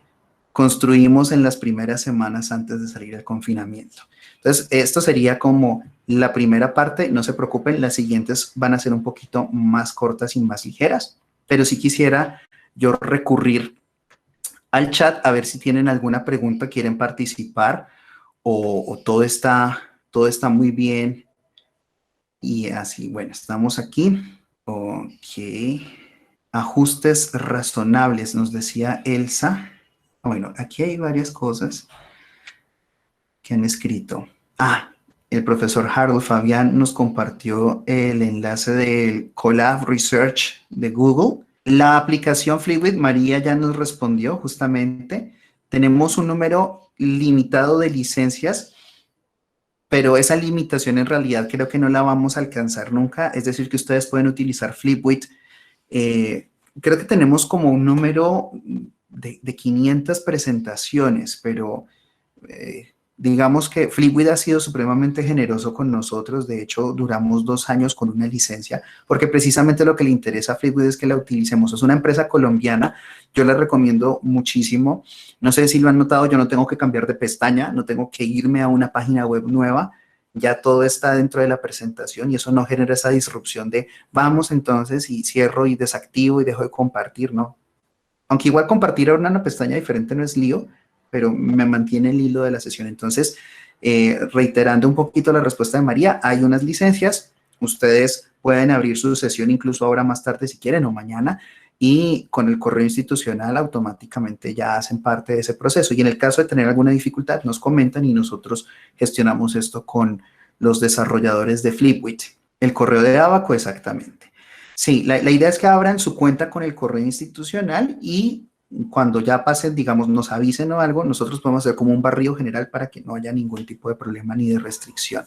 A: construimos en las primeras semanas antes de salir al confinamiento. Entonces, esto sería como la primera parte. No se preocupen, las siguientes van a ser un poquito más cortas y más ligeras, pero sí quisiera yo recurrir al chat a ver si tienen alguna pregunta, quieren participar o todo está muy bien. Y así, bueno, estamos aquí. Ok. Ajustes razonables, nos decía Elsa. Bueno, aquí hay varias cosas que han escrito. El profesor Harold Fabián nos compartió el enlace del Colab Research de Google. La aplicación Flipgrid, María ya nos respondió justamente. Tenemos un número limitado de licencias, pero esa limitación en realidad creo que no la vamos a alcanzar nunca. Es decir, que ustedes pueden utilizar Flipgrid. Creo que tenemos como un número de 500 presentaciones, pero digamos que Fleetwood ha sido supremamente generoso con nosotros. De hecho, duramos 2 años con una licencia, porque precisamente lo que le interesa a Fleetwood es que la utilicemos. Es una empresa colombiana, yo la recomiendo muchísimo. No sé si lo han notado, yo no tengo que cambiar de pestaña, no tengo que irme a una página web nueva. Ya todo está dentro de la presentación y eso no genera esa disrupción de vamos entonces y cierro y desactivo y dejo de compartir, ¿no? Aunque igual compartir ahora una pestaña diferente no es lío, pero me mantiene el hilo de la sesión. Entonces, reiterando un poquito la respuesta de María, hay unas licencias, ustedes pueden abrir su sesión incluso ahora más tarde si quieren o mañana, y con el correo institucional automáticamente ya hacen parte de ese proceso. Y en el caso de tener alguna dificultad, nos comentan y nosotros gestionamos esto con los desarrolladores de Flipwith. El correo de Abaco, exactamente. Sí, la idea es que abran su cuenta con el correo institucional y cuando ya pasen, digamos, nos avisen o algo, nosotros podemos hacer como un barrido general para que no haya ningún tipo de problema ni de restricción.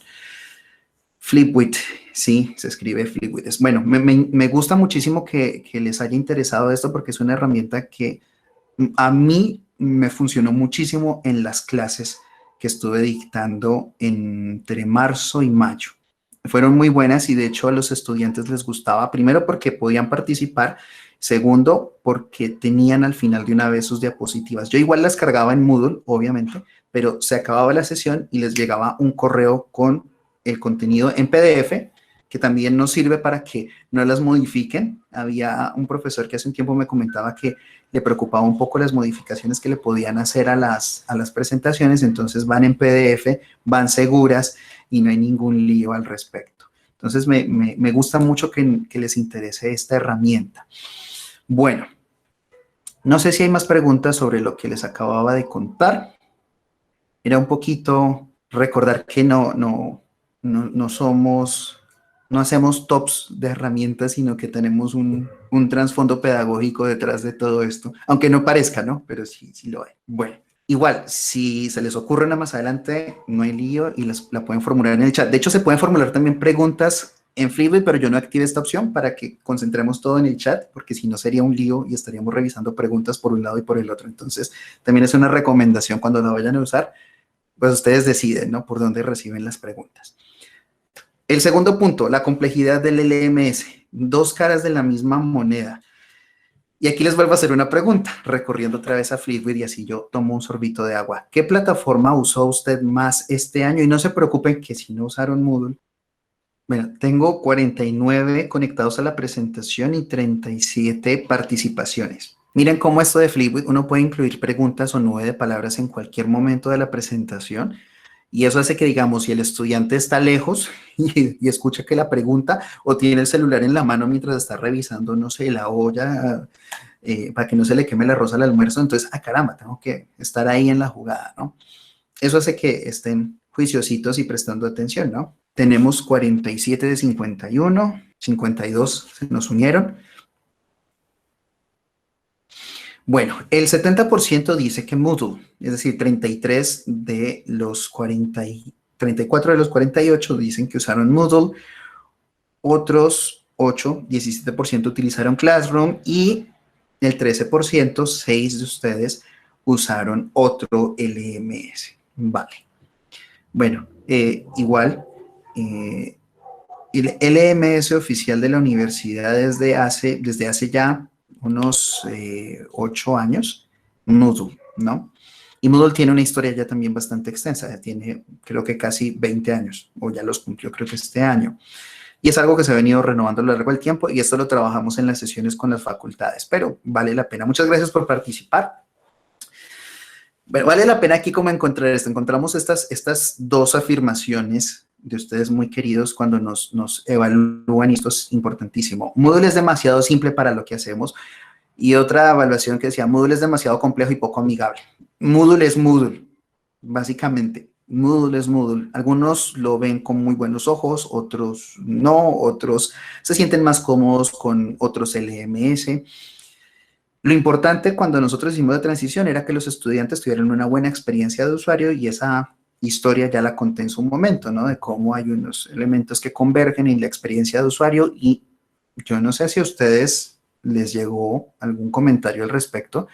A: Flipwith, sí, se escribe Flipwith. Bueno, me gusta muchísimo que les haya interesado esto porque es una herramienta que a mí me funcionó muchísimo en las clases que estuve dictando entre marzo y mayo. Fueron muy buenas y de hecho a los estudiantes les gustaba, primero porque podían participar, segundo porque tenían al final de una vez sus diapositivas. Yo igual las cargaba en Moodle, obviamente, pero se acababa la sesión y les llegaba un correo con el contenido en PDF, que también nos sirve para que no las modifiquen. Había un profesor que hace un tiempo me comentaba que le preocupaba un poco las modificaciones que le podían hacer a las presentaciones, entonces van en PDF, van seguras y no hay ningún lío al respecto. Entonces me gusta mucho que les interese esta herramienta. Bueno, no sé si hay más preguntas sobre lo que les acababa de contar. Era un poquito recordar que no somos, no hacemos tops de herramientas, sino que tenemos un trasfondo pedagógico detrás de todo esto, aunque no parezca, ¿no? Pero sí lo hay. Bueno, igual, si se les ocurre una más adelante, no hay lío y la pueden formular en el chat. De hecho, se pueden formular también preguntas en Flipwith, pero yo no activé esta opción para que concentremos todo en el chat, porque si no sería un lío y estaríamos revisando preguntas por un lado y por el otro. Entonces, también es una recomendación cuando la vayan a usar, pues ustedes deciden, ¿no? Por dónde reciben las preguntas. El segundo punto, la complejidad del LMS. Dos caras de la misma moneda. Y aquí les vuelvo a hacer una pregunta, recorriendo otra vez a Flipwith y así yo tomo un sorbito de agua. ¿Qué plataforma usó usted más este año? Y no se preocupen que si no usaron Moodle. Bueno, tengo 49 conectados a la presentación y 37 participaciones. Miren cómo esto de Flipwith, uno puede incluir preguntas o nube de palabras en cualquier momento de la presentación. Y eso hace que, digamos, si el estudiante está lejos y escucha que la pregunta o tiene el celular en la mano mientras está revisando, no sé, la olla, para que no se le queme el arroz al almuerzo, entonces, caramba, tengo que estar ahí en la jugada, ¿no? Eso hace que estén juiciositos y prestando atención, ¿no? Tenemos 47 de 51, 52 se nos unieron. Bueno, el 70% dice que Moodle, es decir, 33 de los 40 y 34 de los 48 dicen que usaron Moodle, otros 8, 17% utilizaron Classroom y el 13%, 6 de ustedes, usaron otro LMS. Vale. Bueno, igual, el LMS oficial de la universidad desde hace ya unos 8 años, Moodle, ¿no? Y Moodle tiene una historia ya también bastante extensa, ya tiene creo que casi 20 años, o ya los cumplió creo que este año. Y es algo que se ha venido renovando a lo largo del tiempo y esto lo trabajamos en las sesiones con las facultades, pero vale la pena. Muchas gracias por participar. Bueno, vale la pena aquí como encontrar esto. Encontramos estas dos afirmaciones de ustedes muy queridos cuando nos evalúan, y esto es importantísimo. Moodle es demasiado simple para lo que hacemos. Y otra evaluación que decía, Moodle es demasiado complejo y poco amigable. Moodle es Moodle, básicamente. Moodle es Moodle. Algunos lo ven con muy buenos ojos, otros no, otros se sienten más cómodos con otros LMS. Lo importante cuando nosotros hicimos la transición era que los estudiantes tuvieran una buena experiencia de usuario y esa historia ya la conté en su momento, ¿no? De cómo hay unos elementos que convergen en la experiencia de usuario y yo no sé si a ustedes les llegó algún comentario al respecto,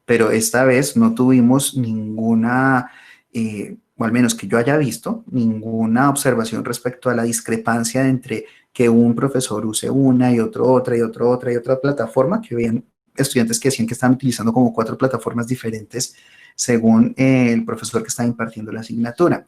A: pero esta vez no tuvimos ninguna o al menos que yo haya visto, ninguna observación respecto a la discrepancia entre que un profesor use una y otro otra y otro otra y otra plataforma, que veían estudiantes que decían que estaban utilizando como 4 plataformas diferentes según el profesor que estaba impartiendo la asignatura.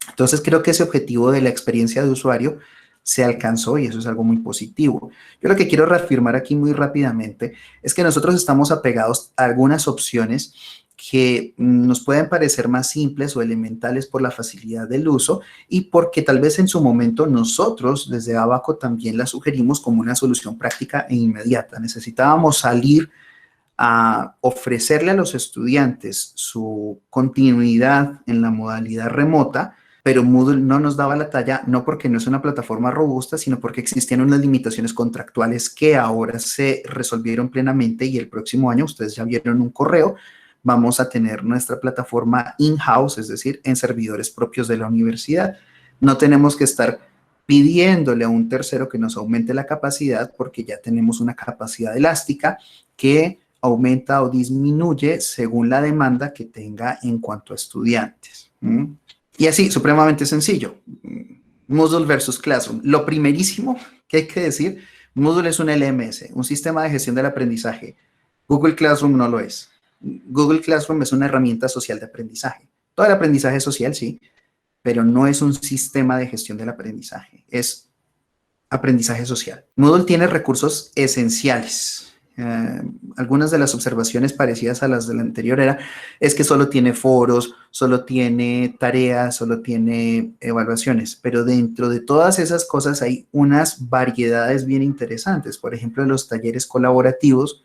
A: Entonces creo que ese objetivo de la experiencia de usuario se alcanzó y eso es algo muy positivo. Yo lo que quiero reafirmar aquí muy rápidamente es que nosotros estamos apegados a algunas opciones que nos pueden parecer más simples o elementales por la facilidad del uso y porque tal vez en su momento nosotros desde Abaco también la sugerimos como una solución práctica e inmediata. Necesitábamos salir a ofrecerle a los estudiantes su continuidad en la modalidad remota, pero Moodle no nos daba la talla, no porque no es una plataforma robusta, sino porque existían unas limitaciones contractuales que ahora se resolvieron plenamente y el próximo año, ustedes ya vieron un correo, vamos a tener nuestra plataforma in-house, es decir, en servidores propios de la universidad. No tenemos que estar pidiéndole a un tercero que nos aumente la capacidad porque ya tenemos una capacidad elástica que aumenta o disminuye según la demanda que tenga en cuanto a estudiantes. Y así, supremamente sencillo. Moodle versus Classroom. Lo primerísimo que hay que decir, Moodle es un LMS, un sistema de gestión del aprendizaje. Google Classroom no lo es. Google Classroom es una herramienta social de aprendizaje. Todo el aprendizaje es social, sí, pero no es un sistema de gestión del aprendizaje. Es aprendizaje social. Moodle tiene recursos esenciales. Algunas de las observaciones parecidas a las del anterior es que solo tiene foros, solo tiene tareas, solo tiene evaluaciones, pero dentro de todas esas cosas hay unas variedades bien interesantes. Por ejemplo, los talleres colaborativos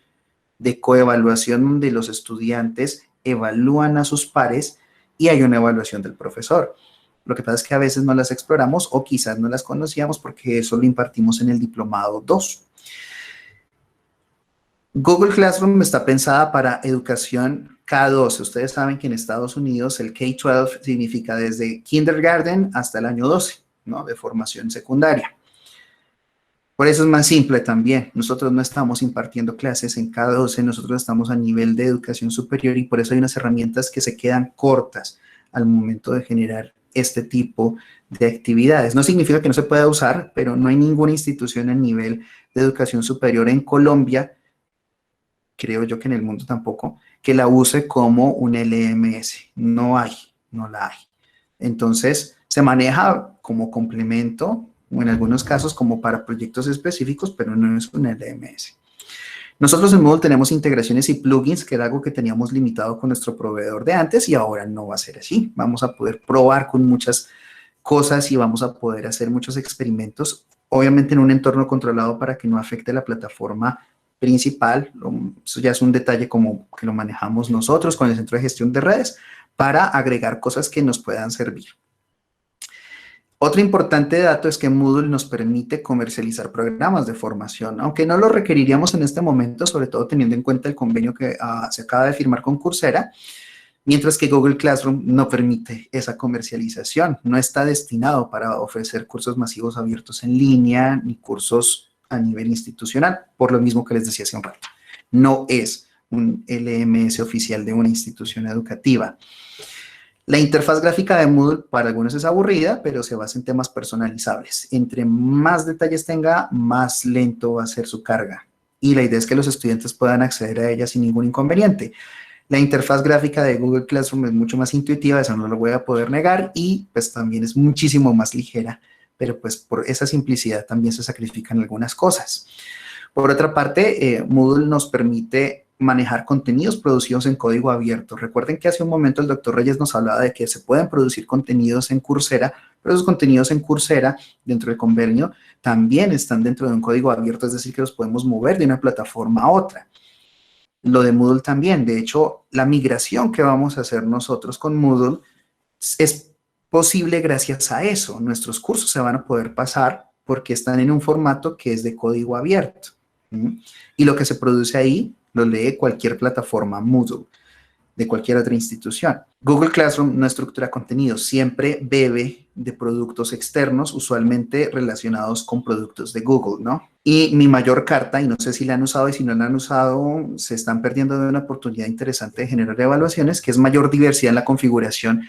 A: de coevaluación donde los estudiantes evalúan a sus pares y hay una evaluación del profesor. Lo que pasa es que a veces no las exploramos o quizás no las conocíamos porque eso lo impartimos en el diplomado 2. Google Classroom está pensada para educación K12. Ustedes saben que en Estados Unidos el K-12 significa desde kindergarten hasta el año 12, ¿no? De formación secundaria. Por eso es más simple también. Nosotros no estamos impartiendo clases en K12, nosotros estamos a nivel de educación superior y por eso hay unas herramientas que se quedan cortas al momento de generar este tipo de actividades. No significa que no se pueda usar, pero no hay ninguna institución a nivel de educación superior en Colombia, creo yo que en el mundo tampoco, que la use como un LMS. No hay, no la hay. Entonces, se maneja como complemento o en algunos casos como para proyectos específicos, pero no es un LMS. Nosotros en Moodle tenemos integraciones y plugins, que era algo que teníamos limitado con nuestro proveedor de antes y ahora no va a ser así. Vamos a poder probar con muchas cosas y vamos a poder hacer muchos experimentos, obviamente en un entorno controlado para que no afecte la plataforma principal. Eso ya es un detalle como que lo manejamos nosotros con el Centro de Gestión de Redes para agregar cosas que nos puedan servir. Otro importante dato es que Moodle nos permite comercializar programas de formación, aunque no lo requeriríamos en este momento, sobre todo teniendo en cuenta el convenio que se acaba de firmar con Coursera, mientras que Google Classroom no permite esa comercialización. No está destinado para ofrecer cursos masivos abiertos en línea ni cursos a nivel institucional, por lo mismo que les decía hace un rato. No es un LMS oficial de una institución educativa. La interfaz gráfica de Moodle para algunos es aburrida, pero se basa en temas personalizables. Entre más detalles tenga, más lento va a ser su carga. Y la idea es que los estudiantes puedan acceder a ella sin ningún inconveniente. La interfaz gráfica de Google Classroom es mucho más intuitiva, eso no lo voy a poder negar, y pues también es muchísimo más ligera, pero pues por esa simplicidad también se sacrifican algunas cosas. Por otra parte, Moodle nos permite manejar contenidos producidos en código abierto. Recuerden que hace un momento el doctor Reyes nos hablaba de que se pueden producir contenidos en Coursera, pero esos contenidos en Coursera, dentro del convenio, también están dentro de un código abierto, es decir, que los podemos mover de una plataforma a otra. Lo de Moodle también. De hecho, la migración que vamos a hacer nosotros con Moodle es posible gracias a eso. Nuestros cursos se van a poder pasar porque están en un formato que es de código abierto. Y lo que se produce ahí lo lee cualquier plataforma Moodle de cualquier otra institución. Google Classroom no estructura contenido, siempre bebe de productos externos, usualmente relacionados con productos de Google, ¿no? Y mi mayor carta, y no sé si la han usado y si no la han usado, se están perdiendo de una oportunidad interesante de generar evaluaciones, que es mayor diversidad en la configuración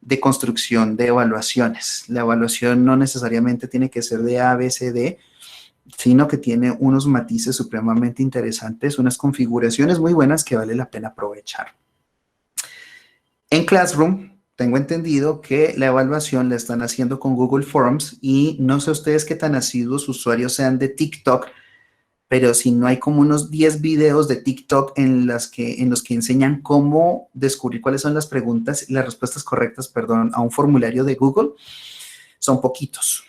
A: de construcción de evaluaciones. La evaluación no necesariamente tiene que ser de A, B, C, D, sino que tiene unos matices supremamente interesantes, unas configuraciones muy buenas que vale la pena aprovechar. En Classroom, tengo entendido que la evaluación la están haciendo con Google Forms y no sé ustedes qué tan asiduos usuarios sean de TikTok, pero si no hay como unos 10 videos de TikTok en los que enseñan cómo descubrir cuáles son las preguntas y las respuestas correctas, perdón, a un formulario de Google, son poquitos.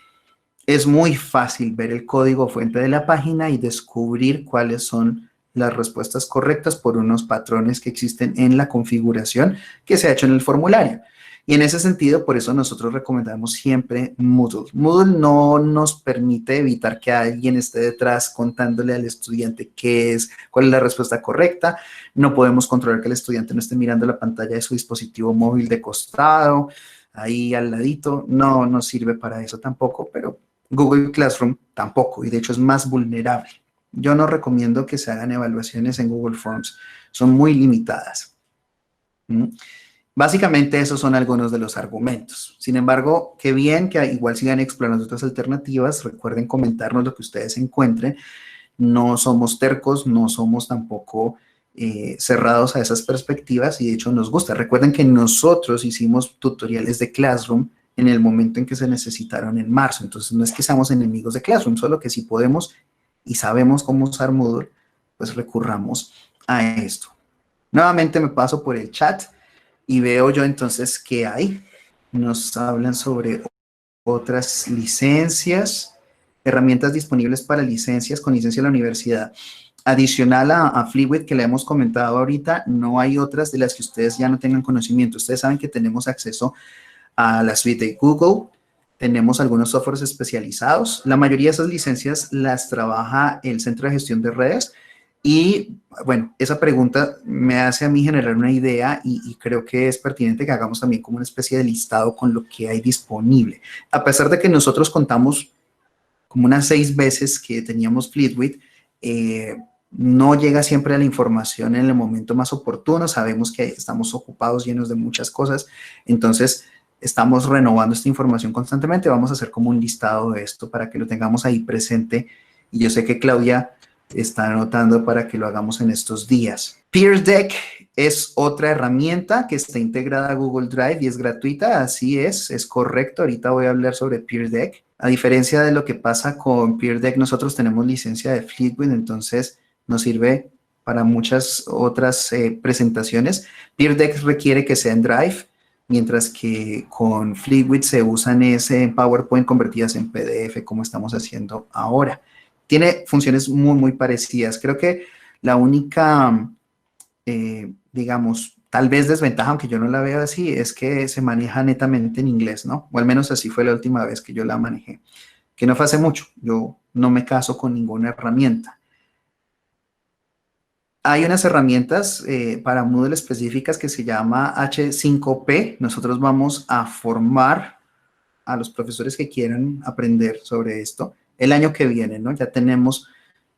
A: Es muy fácil ver el código fuente de la página y descubrir cuáles son las respuestas correctas por unos patrones que existen en la configuración que se ha hecho en el formulario. Y en ese sentido, por eso nosotros recomendamos siempre Moodle. Moodle no nos permite evitar que alguien esté detrás contándole al estudiante cuál es la respuesta correcta. No podemos controlar que el estudiante no esté mirando la pantalla de su dispositivo móvil de costado, ahí al ladito. No nos sirve para eso tampoco, pero Google Classroom tampoco, y de hecho es más vulnerable. Yo no recomiendo que se hagan evaluaciones en Google Forms, son muy limitadas. Básicamente esos son algunos de los argumentos. Sin embargo, qué bien que igual sigan explorando otras alternativas. Recuerden comentarnos lo que ustedes encuentren. No somos tercos, no somos tampoco cerrados a esas perspectivas y de hecho nos gusta. Recuerden que nosotros hicimos tutoriales de Classroom en el momento en que se necesitaron en marzo. Entonces, no es que seamos enemigos de Classroom, solo que si podemos y sabemos cómo usar Moodle, pues recurramos a esto. Nuevamente me paso por el chat y veo yo entonces qué hay. Nos hablan sobre otras licencias, herramientas disponibles para licencias con licencia de la universidad. Adicional a Fleetwit que le hemos comentado ahorita, no hay otras de las que ustedes ya no tengan conocimiento. Ustedes saben que tenemos acceso a la suite de Google, tenemos algunos softwares especializados. La mayoría de esas licencias las trabaja el Centro de Gestión de Redes y, bueno, esa pregunta me hace a mí generar una idea y creo que es pertinente que hagamos también como una especie de listado con lo que hay disponible. A pesar de que nosotros contamos como unas 6 veces que teníamos Fleetwit, no llega siempre a la información en el momento más oportuno. Sabemos que estamos ocupados, llenos de muchas cosas, entonces estamos renovando esta información constantemente. Vamos a hacer como un listado de esto para que lo tengamos ahí presente. Y yo sé que Claudia está anotando para que lo hagamos en estos días. PeerDeck es otra herramienta que está integrada a Google Drive y es gratuita. Así es correcto. Ahorita voy a hablar sobre PeerDeck. A diferencia de lo que pasa con PeerDeck, nosotros tenemos licencia de Fleetwit, entonces nos sirve para muchas otras presentaciones. PeerDeck requiere que sea en Drive, mientras que con Fleetwit se usan en PowerPoint convertidas en PDF, como estamos haciendo ahora. Tiene funciones muy, muy parecidas. Creo que la única, digamos, tal vez desventaja, aunque yo no la veo así, es que se maneja netamente en inglés, ¿no? O al menos así fue la última vez que yo la manejé, que no fue hace mucho. Yo no me caso con ninguna herramienta. Hay unas herramientas para Moodle específicas que se llama H5P. Nosotros vamos a formar a los profesores que quieran aprender sobre esto el año que viene, ¿no? Ya tenemos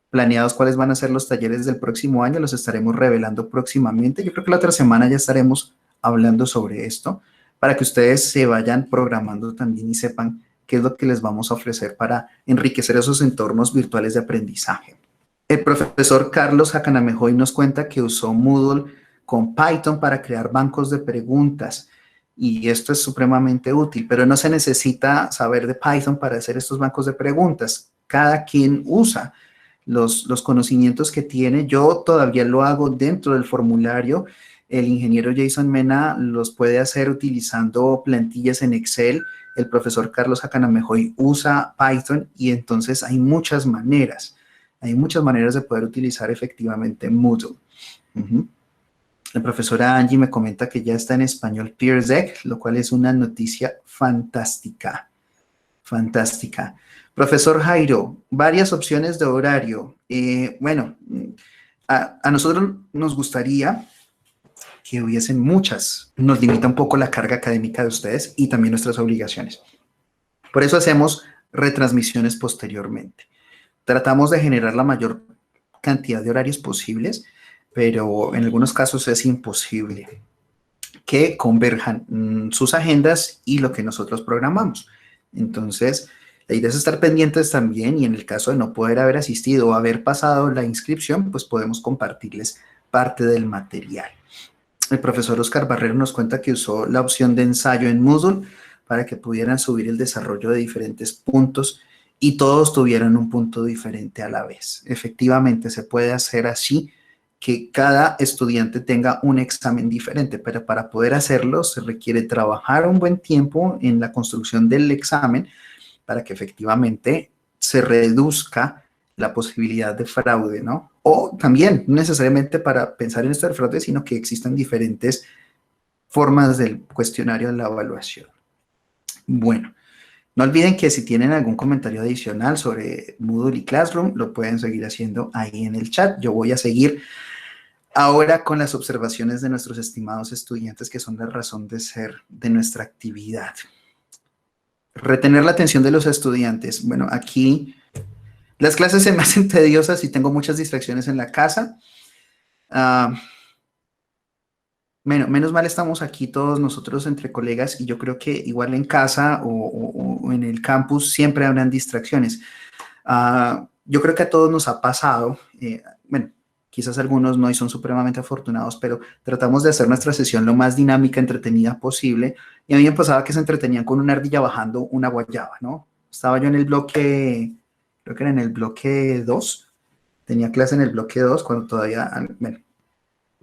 A: planeados cuáles van a ser los talleres del próximo año, los estaremos revelando próximamente. Yo creo que la otra semana ya estaremos hablando sobre esto para que ustedes se vayan programando también y sepan qué es lo que les vamos a ofrecer para enriquecer esos entornos virtuales de aprendizaje. El profesor Carlos Hakanamejoy nos cuenta que usó Moodle con Python para crear bancos de preguntas y esto es supremamente útil, pero no se necesita saber de Python para hacer estos bancos de preguntas. Cada quien usa los conocimientos que tiene. Yo todavía lo hago dentro del formulario. El ingeniero Jason Mena los puede hacer utilizando plantillas en Excel. El profesor Carlos Hakanamejoy usa Python y entonces hay muchas maneras. Hay muchas maneras de poder utilizar efectivamente Moodle. La profesora Angie me comenta que ya está en español PeerDeck, lo cual es una noticia fantástica. Fantástica. Profesor Jairo, varias opciones de horario. Bueno, a nosotros nos gustaría que hubiesen muchas. Nos limita un poco la carga académica de ustedes y también nuestras obligaciones. Por eso hacemos retransmisiones posteriormente. Tratamos de generar la mayor cantidad de horarios posibles, pero en algunos casos es imposible que converjan sus agendas y lo que nosotros programamos. Entonces, la idea es estar pendientes también y en el caso de no poder haber asistido o haber pasado la inscripción, pues podemos compartirles parte del material. El profesor Oscar Barrero nos cuenta que usó la opción de ensayo en Moodle para que pudieran subir el desarrollo de diferentes puntos y todos tuvieran un punto diferente a la vez. Efectivamente, se puede hacer así, que cada estudiante tenga un examen diferente, pero para poder hacerlo se requiere trabajar un buen tiempo en la construcción del examen para que efectivamente se reduzca la posibilidad de fraude, ¿no? O también, no necesariamente para pensar en esto del fraude, sino que existan diferentes formas del cuestionario de la evaluación. Bueno, no olviden que si tienen algún comentario adicional sobre Moodle y Classroom, lo pueden seguir haciendo ahí en el chat. Yo voy a seguir ahora con las observaciones de nuestros estimados estudiantes, que son la razón de ser de nuestra actividad. Retener la atención de los estudiantes. Bueno, aquí las clases se me hacen tediosas y tengo muchas distracciones en la casa. Menos mal estamos aquí todos nosotros entre colegas y yo creo que igual en casa o en el campus siempre habrán distracciones. Yo creo que a todos nos ha pasado, bueno, quizás algunos no y son supremamente afortunados, pero tratamos de hacer nuestra sesión lo más dinámica, entretenida posible. Y a mí me pasaba que se entretenían con una ardilla bajando una guayaba, ¿no? Estaba yo en el bloque, creo que era en el bloque 2, tenía clase en el bloque 2 cuando todavía, bueno,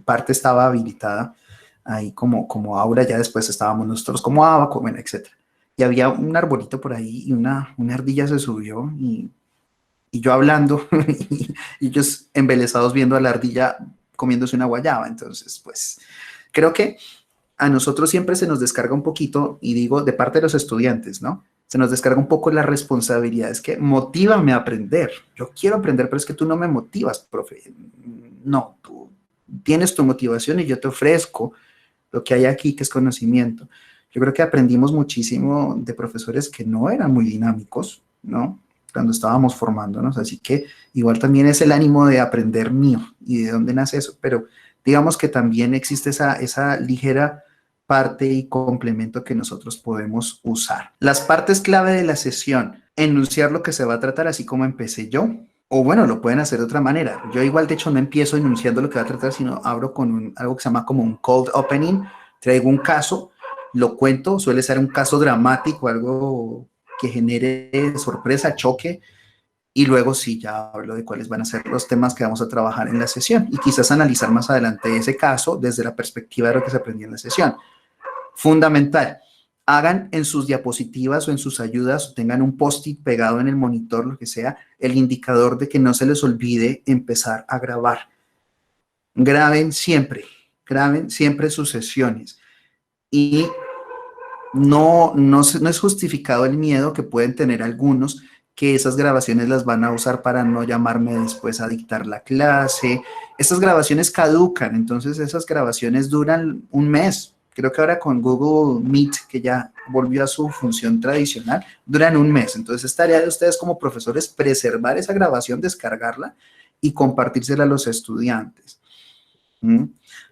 A: parte estaba habilitada ahí como aula, ya después estábamos nosotros como abaco, bueno, etc. Y había un arbolito por ahí y una ardilla se subió y yo hablando y ellos embelesados viendo a la ardilla comiéndose una guayaba. Entonces, pues, creo que a nosotros siempre se nos descarga un poquito, y digo de parte de los estudiantes, ¿no? Se nos descarga un poco la responsabilidad. Es que motívame a aprender. Yo quiero aprender, pero es que tú no me motivas, profe. No, tú tienes tu motivación y yo te ofrezco lo que hay aquí, que es conocimiento. Yo creo que aprendimos muchísimo de profesores que no eran muy dinámicos, ¿no? Cuando estábamos formándonos, así que igual también es el ánimo de aprender mío y de dónde nace eso, pero digamos que también existe esa ligera parte y complemento que nosotros podemos usar. Las partes clave de la sesión: enunciar lo que se va a tratar, así como empecé yo, o bueno, lo pueden hacer de otra manera. Yo igual, de hecho, no empiezo enunciando lo que va a tratar, sino abro con algo que se llama como un cold opening, traigo un caso, lo cuento, suele ser un caso dramático, algo que genere sorpresa, choque, y luego sí ya hablo de cuáles van a ser los temas que vamos a trabajar en la sesión y quizás analizar más adelante ese caso desde la perspectiva de lo que se aprendió en la sesión. Fundamental, hagan en sus diapositivas o en sus ayudas, o tengan un post-it pegado en el monitor, lo que sea, el indicador de que no se les olvide empezar a grabar. Graben siempre sus sesiones. Y no es justificado el miedo que pueden tener algunos, que esas grabaciones las van a usar para no llamarme después a dictar la clase. Estas grabaciones caducan, entonces esas grabaciones duran un mes. Creo que ahora con Google Meet, que ya volvió a su función tradicional, duran un mes. Entonces es tarea de ustedes como profesores preservar esa grabación, descargarla y compartírsela a los estudiantes.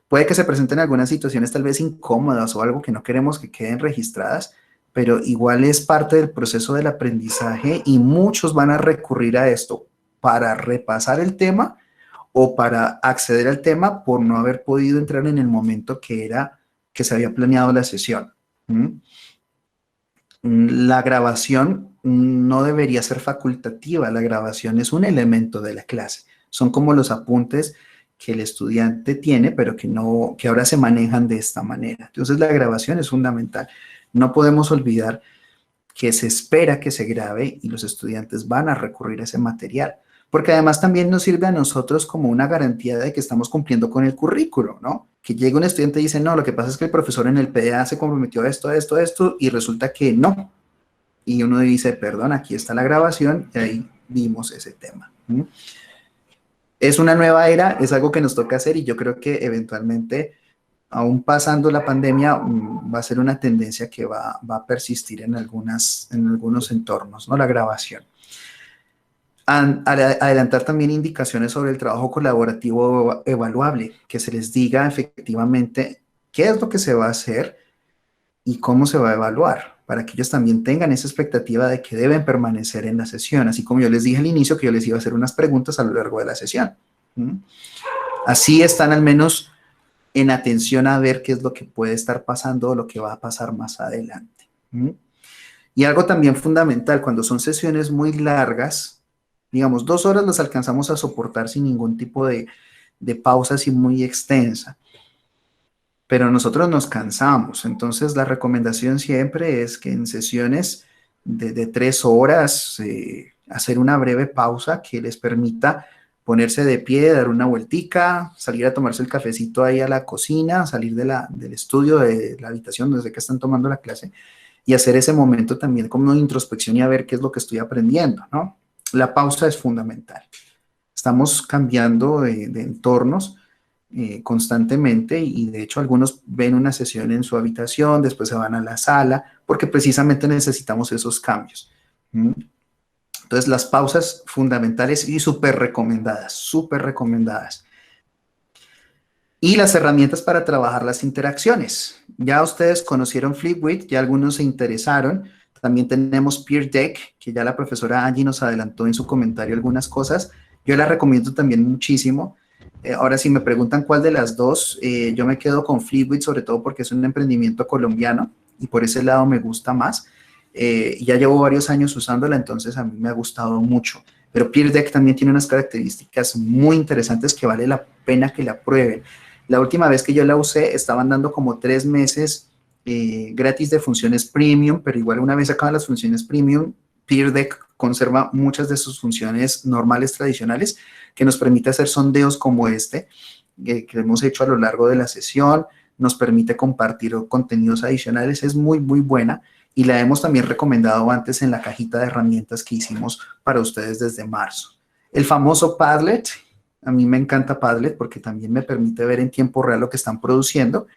A: Puede que se presenten algunas situaciones tal vez incómodas o algo que no queremos que queden registradas, pero igual es parte del proceso del aprendizaje y muchos van a recurrir a esto para repasar el tema o para acceder al tema por no haber podido entrar en el momento que se había planeado la sesión. La grabación no debería ser facultativa, la grabación es un elemento de la clase. Son como los apuntes que el estudiante tiene, pero que ahora se manejan de esta manera. Entonces la grabación es fundamental. No podemos olvidar que se espera que se grabe y los estudiantes van a recurrir a ese material, porque además también nos sirve a nosotros como una garantía de que estamos cumpliendo con el currículo, ¿no? Que llega un estudiante y dice, no, lo que pasa es que el profesor en el PDA se comprometió a esto, y resulta que no. Y uno dice, perdón, aquí está la grabación, y ahí vimos ese tema. Es una nueva era, es algo que nos toca hacer y yo creo que eventualmente aún pasando la pandemia, va a ser una tendencia que va a persistir en algunos entornos, ¿no? La grabación. Adelantar también indicaciones sobre el trabajo colaborativo evaluable, que se les diga efectivamente qué es lo que se va a hacer y cómo se va a evaluar, para que ellos también tengan esa expectativa de que deben permanecer en la sesión, así como yo les dije al inicio que yo les iba a hacer unas preguntas a lo largo de la sesión. Así están al menos en atención a ver qué es lo que puede estar pasando o lo que va a pasar más adelante. Y algo también fundamental, cuando son sesiones muy largas, digamos, 2 horas las alcanzamos a soportar sin ningún tipo de pausa así muy extensa, pero nosotros nos cansamos. Entonces, la recomendación siempre es que en sesiones de 3 horas, hacer una breve pausa que les permita ponerse de pie, dar una vueltica, salir a tomarse el cafecito ahí a la cocina, salir del estudio, de la habitación desde que están tomando la clase, y hacer ese momento también como una introspección y a ver qué es lo que estoy aprendiendo, ¿no? La pausa es fundamental. Estamos cambiando de entornos constantemente y de hecho algunos ven una sesión en su habitación, después se van a la sala, porque precisamente necesitamos esos cambios. Entonces las pausas fundamentales y súper recomendadas, súper recomendadas. Y las herramientas para trabajar las interacciones. Ya ustedes conocieron Flipgrid, ya algunos se interesaron. También tenemos Peer Deck, que ya la profesora Angie nos adelantó en su comentario algunas cosas. Yo la recomiendo también muchísimo. Ahora, si me preguntan cuál de las dos, yo me quedo con Flipgrid, sobre todo porque es un emprendimiento colombiano y por ese lado me gusta más. Ya llevo varios años usándola, entonces a mí me ha gustado mucho. Pero Peer Deck también tiene unas características muy interesantes que vale la pena que la prueben. La última vez que yo la usé, estaban dando como 3 meses gratis de funciones premium, pero igual una vez acaban las funciones premium, Peer Deck conserva muchas de sus funciones normales, tradicionales, que nos permite hacer sondeos como este, que hemos hecho a lo largo de la sesión, nos permite compartir contenidos adicionales, es muy, muy buena y la hemos también recomendado antes en la cajita de herramientas que hicimos para ustedes desde marzo. El famoso Padlet. A mí me encanta Padlet porque también me permite ver en tiempo real lo que están produciendo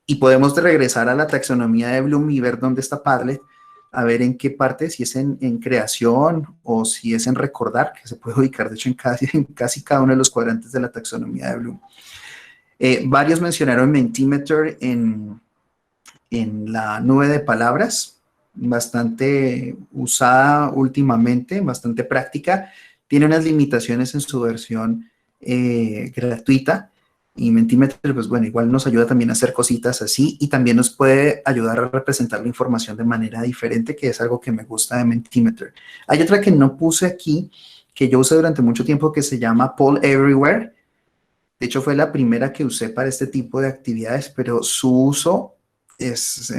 A: y podemos regresar a la taxonomía de Bloom y ver dónde está Padlet, a ver en qué parte, si es en creación o si es en recordar, que se puede ubicar de hecho en casi cada uno de los cuadrantes de la taxonomía de Bloom. Varios mencionaron Mentimeter en la nube de palabras, bastante usada últimamente, bastante práctica. Tiene unas limitaciones en su versión gratuita y Mentimeter, pues bueno, igual nos ayuda también a hacer cositas así y también nos puede ayudar a representar la información de manera diferente, que es algo que me gusta de Mentimeter. Hay otra que no puse aquí, que yo usé durante mucho tiempo, que se llama Poll Everywhere. De hecho, fue la primera que usé para este tipo de actividades, pero su uso es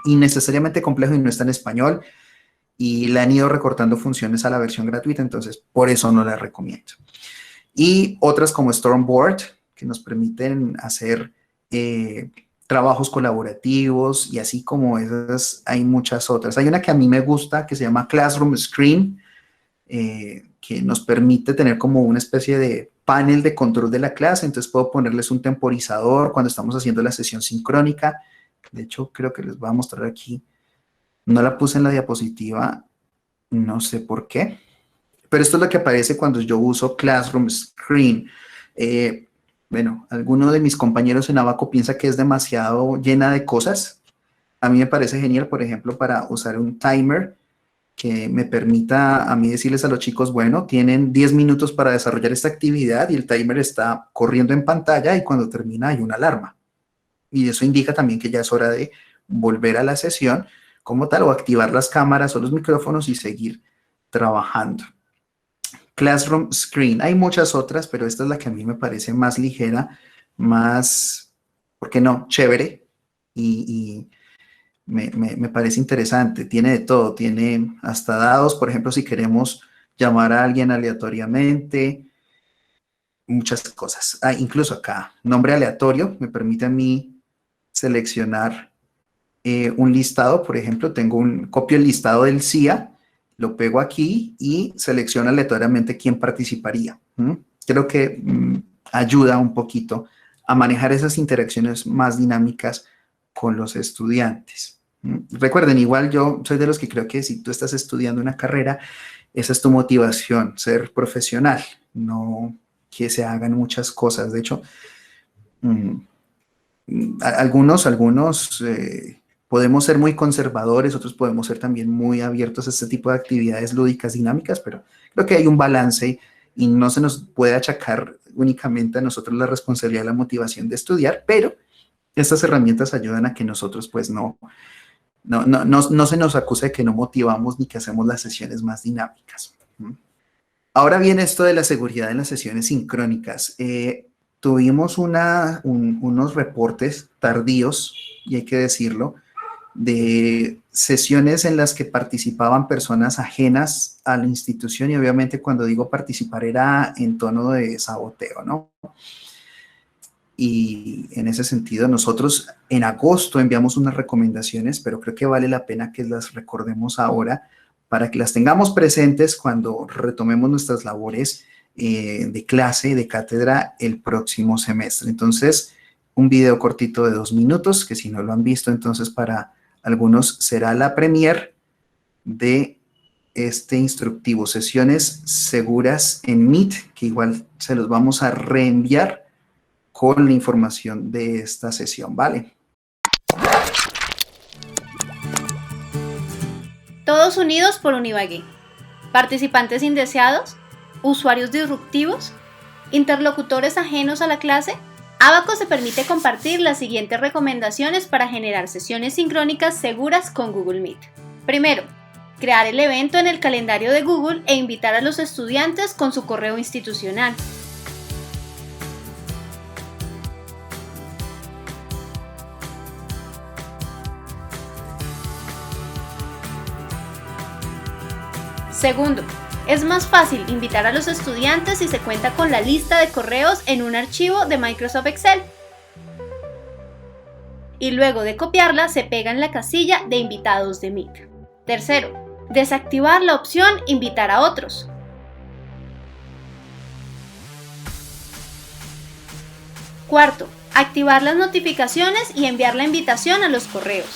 A: innecesariamente complejo y no está en español. Y le han ido recortando funciones a la versión gratuita, entonces por eso no la recomiendo. Y otras como Stormboard, que nos permiten hacer trabajos colaborativos y así como esas, hay muchas otras. Hay una que a mí me gusta que se llama Classroom Screen, que nos permite tener como una especie de panel de control de la clase, entonces puedo ponerles un temporizador cuando estamos haciendo la sesión sincrónica. De hecho, creo que les voy a mostrar aquí. No la puse en la diapositiva, no sé por qué, pero esto es lo que aparece cuando yo uso Classroom Screen. Bueno, alguno de mis compañeros en Abaco piensa que es demasiado llena de cosas. A mí me parece genial, por ejemplo, para usar un timer que me permita a mí decirles a los chicos, bueno, tienen 10 minutos para desarrollar esta actividad y el timer está corriendo en pantalla y cuando termina hay una alarma. Y eso indica también que ya es hora de volver a la sesión como tal o activar las cámaras o los micrófonos y seguir trabajando. Classroom Screen. Hay muchas otras, pero esta es la que a mí me parece más ligera, más, ¿por qué no? Chévere y me parece interesante. Tiene de todo, tiene hasta dados, por ejemplo, si queremos llamar a alguien aleatoriamente, muchas cosas. Incluso acá, nombre aleatorio, me permite a mí seleccionar un listado, por ejemplo, copio el listado del CIA, lo pego aquí y selecciono aleatoriamente quién participaría. Creo que ayuda un poquito a manejar esas interacciones más dinámicas con los estudiantes. Recuerden, igual yo soy de los que creo que si tú estás estudiando una carrera, esa es tu motivación, ser profesional, no que se hagan muchas cosas. De hecho, algunos podemos ser muy conservadores, otros podemos ser también muy abiertos a este tipo de actividades lúdicas dinámicas, pero creo que hay un balance y no se nos puede achacar únicamente a nosotros la responsabilidad de la motivación de estudiar, pero estas herramientas ayudan a que nosotros pues no se nos acuse de que no motivamos ni que hacemos las sesiones más dinámicas. Ahora viene esto de la seguridad en las sesiones sincrónicas. Tuvimos unos reportes tardíos, y hay que decirlo, de sesiones en las que participaban personas ajenas a la institución, y obviamente cuando digo participar era en tono de saboteo, ¿no? Y en ese sentido nosotros en agosto enviamos unas recomendaciones, pero creo que vale la pena que las recordemos ahora para que las tengamos presentes cuando retomemos nuestras labores de clase, de cátedra el próximo semestre. Entonces, un video cortito de 2 minutos, que si no lo han visto, entonces para algunos será la premier de este instructivo, sesiones seguras en Meet, que igual se los vamos a reenviar con la información de esta sesión, ¿vale?
C: Todos unidos por un Ibagué. Participantes indeseados, usuarios disruptivos, interlocutores ajenos a la clase. Abaco se permite compartir las siguientes recomendaciones para generar sesiones sincrónicas seguras con Google Meet. Primero, crear el evento en el calendario de Google e invitar a los estudiantes con su correo institucional. Segundo, es más fácil invitar a los estudiantes si se cuenta con la lista de correos en un archivo de Microsoft Excel. Y luego de copiarla, se pega en la casilla de invitados de Meet. Tercero, desactivar la opción invitar a otros. Cuarto, activar las notificaciones y enviar la invitación a los correos.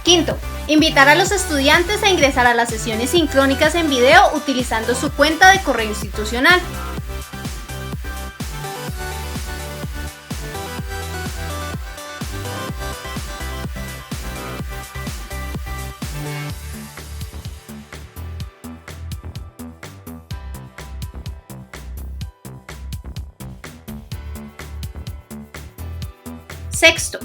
C: Quinto, invitar a los estudiantes a ingresar a las sesiones sincrónicas en video utilizando su cuenta de correo institucional. Sexto,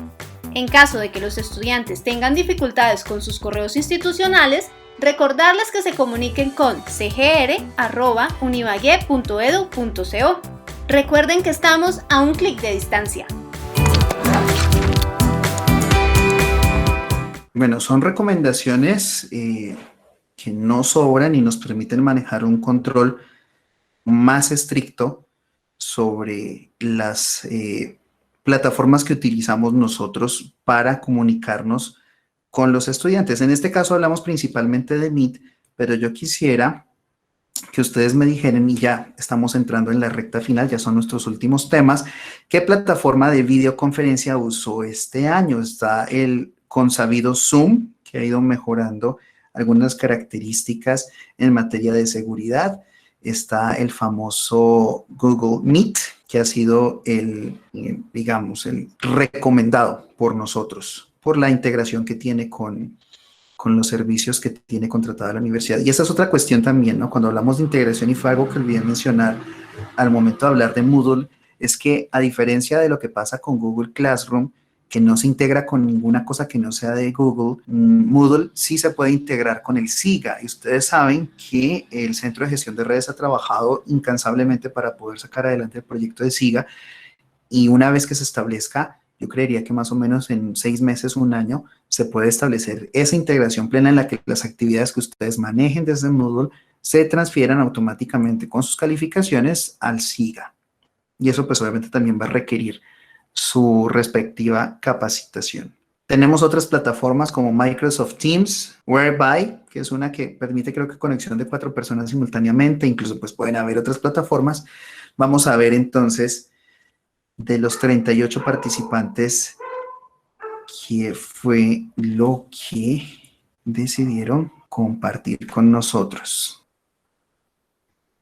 C: en caso de que los estudiantes tengan dificultades con sus correos institucionales, recordarles que se comuniquen con cgr@univague.edu.co. Recuerden que estamos a un clic de distancia.
A: Bueno, son recomendaciones que no sobran y nos permiten manejar un control más estricto sobre las plataformas que utilizamos nosotros para comunicarnos con los estudiantes. En este caso hablamos principalmente de Meet, pero yo quisiera que ustedes me dijeran, y ya estamos entrando en la recta final, ya son nuestros últimos temas, ¿qué plataforma de videoconferencia usó este año? Está el consabido Zoom, que ha ido mejorando algunas características en materia de seguridad. Está el famoso Google Meet, que ha sido el recomendado por nosotros, por la integración que tiene con los servicios que tiene contratada la universidad. Y esa es otra cuestión también, ¿no? Cuando hablamos de integración, y fue algo que olvidé mencionar al momento de hablar de Moodle, es que a diferencia de lo que pasa con Google Classroom, que no se integra con ninguna cosa que no sea de Google, Moodle sí se puede integrar con el SIGA. Y ustedes saben que el Centro de Gestión de Redes ha trabajado incansablemente para poder sacar adelante el proyecto de SIGA. Y una vez que se establezca, yo creería que más o menos en 6 meses, 1 año, se puede establecer esa integración plena en la que las actividades que ustedes manejen desde Moodle se transfieran automáticamente con sus calificaciones al SIGA. Y eso pues obviamente también va a requerir su respectiva capacitación. Tenemos otras plataformas como Microsoft Teams, Whereby, que es una que permite creo que conexión de 4 personas simultáneamente, incluso pues pueden haber otras plataformas. Vamos a ver entonces de los 38 participantes qué fue lo que decidieron compartir con nosotros.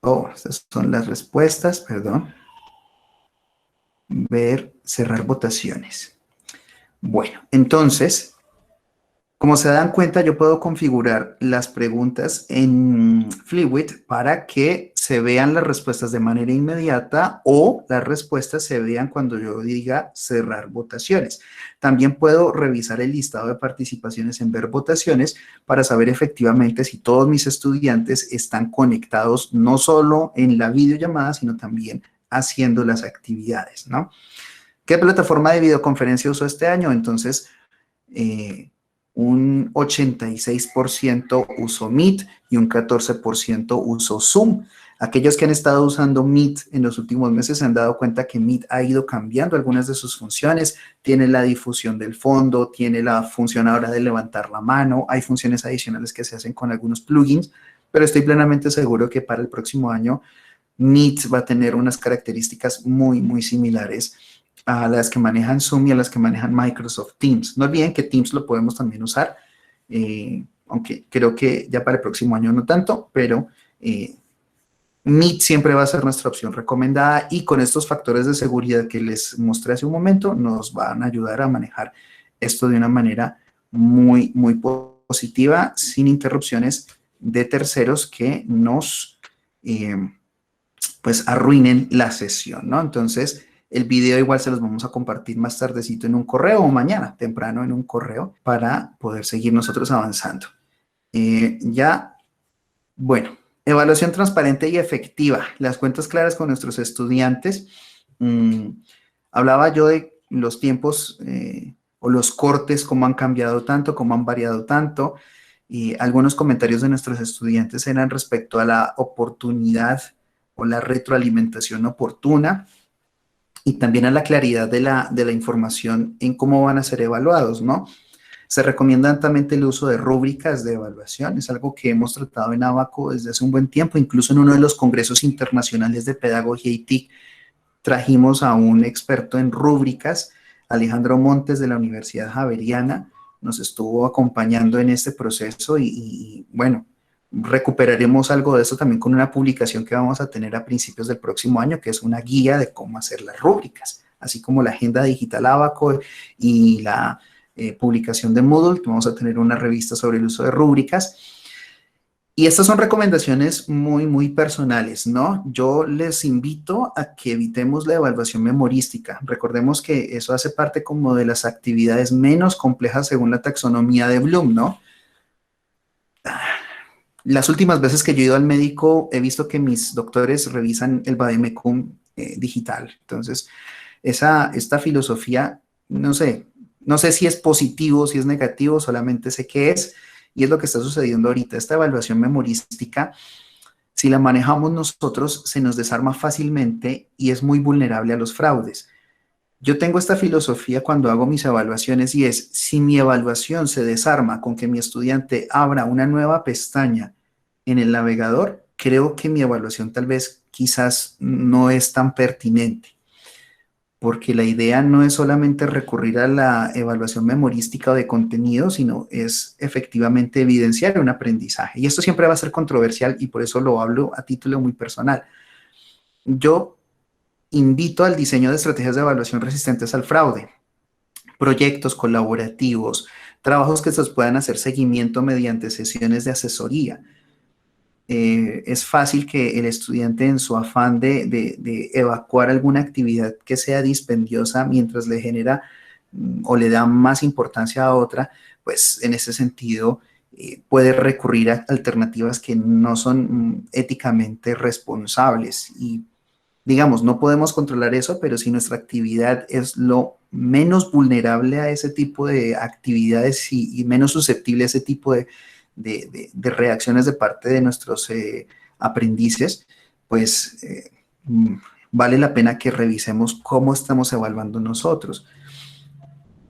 A: Oh, estas son las respuestas, perdón. Cerrar votaciones. Bueno, entonces, como se dan cuenta, yo puedo configurar las preguntas en Fluid para que se vean las respuestas de manera inmediata o las respuestas se vean cuando yo diga cerrar votaciones. También puedo revisar el listado de participaciones en ver votaciones para saber efectivamente si todos mis estudiantes están conectados no solo en la videollamada, sino también haciendo las actividades, ¿no? ¿Qué plataforma de videoconferencia usó este año? Entonces, un 86% usó Meet y un 14% usó Zoom. Aquellos que han estado usando Meet en los últimos meses se han dado cuenta que Meet ha ido cambiando algunas de sus funciones. Tiene la difusión del fondo, tiene la función ahora de levantar la mano. Hay funciones adicionales que se hacen con algunos plugins, pero estoy plenamente seguro que para el próximo año Meet va a tener unas características muy, muy similares a las que manejan Zoom y a las que manejan Microsoft Teams. No olviden que Teams lo podemos también usar, aunque creo que ya para el próximo año no tanto, pero Meet siempre va a ser nuestra opción recomendada y con estos factores de seguridad que les mostré hace un momento nos van a ayudar a manejar esto de una manera muy, muy positiva, sin interrupciones de terceros que nos pues arruinen la sesión, ¿no? Entonces, el video igual se los vamos a compartir más tardecito en un correo o mañana, temprano en un correo, para poder seguir nosotros avanzando. Bueno, evaluación transparente y efectiva. Las cuentas claras con nuestros estudiantes. Hablaba yo de los tiempos o los cortes, cómo han cambiado tanto, cómo han variado tanto. Y algunos comentarios de nuestros estudiantes eran respecto a la oportunidad o la retroalimentación oportuna y también a la claridad de la información en cómo van a ser evaluados, ¿no? Se recomienda ampliamente el uso de rúbricas de evaluación, es algo que hemos tratado en Abaco desde hace un buen tiempo, incluso en uno de los congresos internacionales de pedagogía y TIC trajimos a un experto en rúbricas, Alejandro Montes de la Universidad Javeriana, nos estuvo acompañando en este proceso y bueno, recuperaremos algo de eso también con una publicación que vamos a tener a principios del próximo año, que es una guía de cómo hacer las rúbricas, así como la agenda digital Abaco y la publicación de Moodle. Vamos a tener una revista sobre el uso de rúbricas. Y estas son recomendaciones muy, muy personales, ¿no? Yo les invito a que evitemos la evaluación memorística. Recordemos que eso hace parte como de las actividades menos complejas según la taxonomía de Bloom, ¿no? Las últimas veces que yo he ido al médico he visto que mis doctores revisan el vademecum digital. Entonces, esta filosofía, no sé si es positivo, si es negativo, solamente sé qué es. Y es lo que está sucediendo ahorita. Esta evaluación memorística, si la manejamos nosotros, se nos desarma fácilmente y es muy vulnerable a los fraudes. Yo tengo esta filosofía cuando hago mis evaluaciones y es, si mi evaluación se desarma con que mi estudiante abra una nueva pestaña en el navegador, creo que mi evaluación tal vez quizás no es tan pertinente. Porque la idea no es solamente recurrir a la evaluación memorística o de contenido, sino es efectivamente evidenciar un aprendizaje. Y esto siempre va a ser controversial y por eso lo hablo a título muy personal. Yo invito al diseño de estrategias de evaluación resistentes al fraude, proyectos colaborativos, trabajos que se puedan hacer seguimiento mediante sesiones de asesoría. Es fácil que el estudiante en su afán de evacuar alguna actividad que sea dispendiosa mientras le genera o le da más importancia a otra, pues en ese sentido puede recurrir a alternativas que no son éticamente responsables y digamos, no podemos controlar eso, pero si nuestra actividad es lo menos vulnerable a ese tipo de actividades y menos susceptible a ese tipo de reacciones de parte de nuestros aprendices, pues vale la pena que revisemos cómo estamos evaluando nosotros.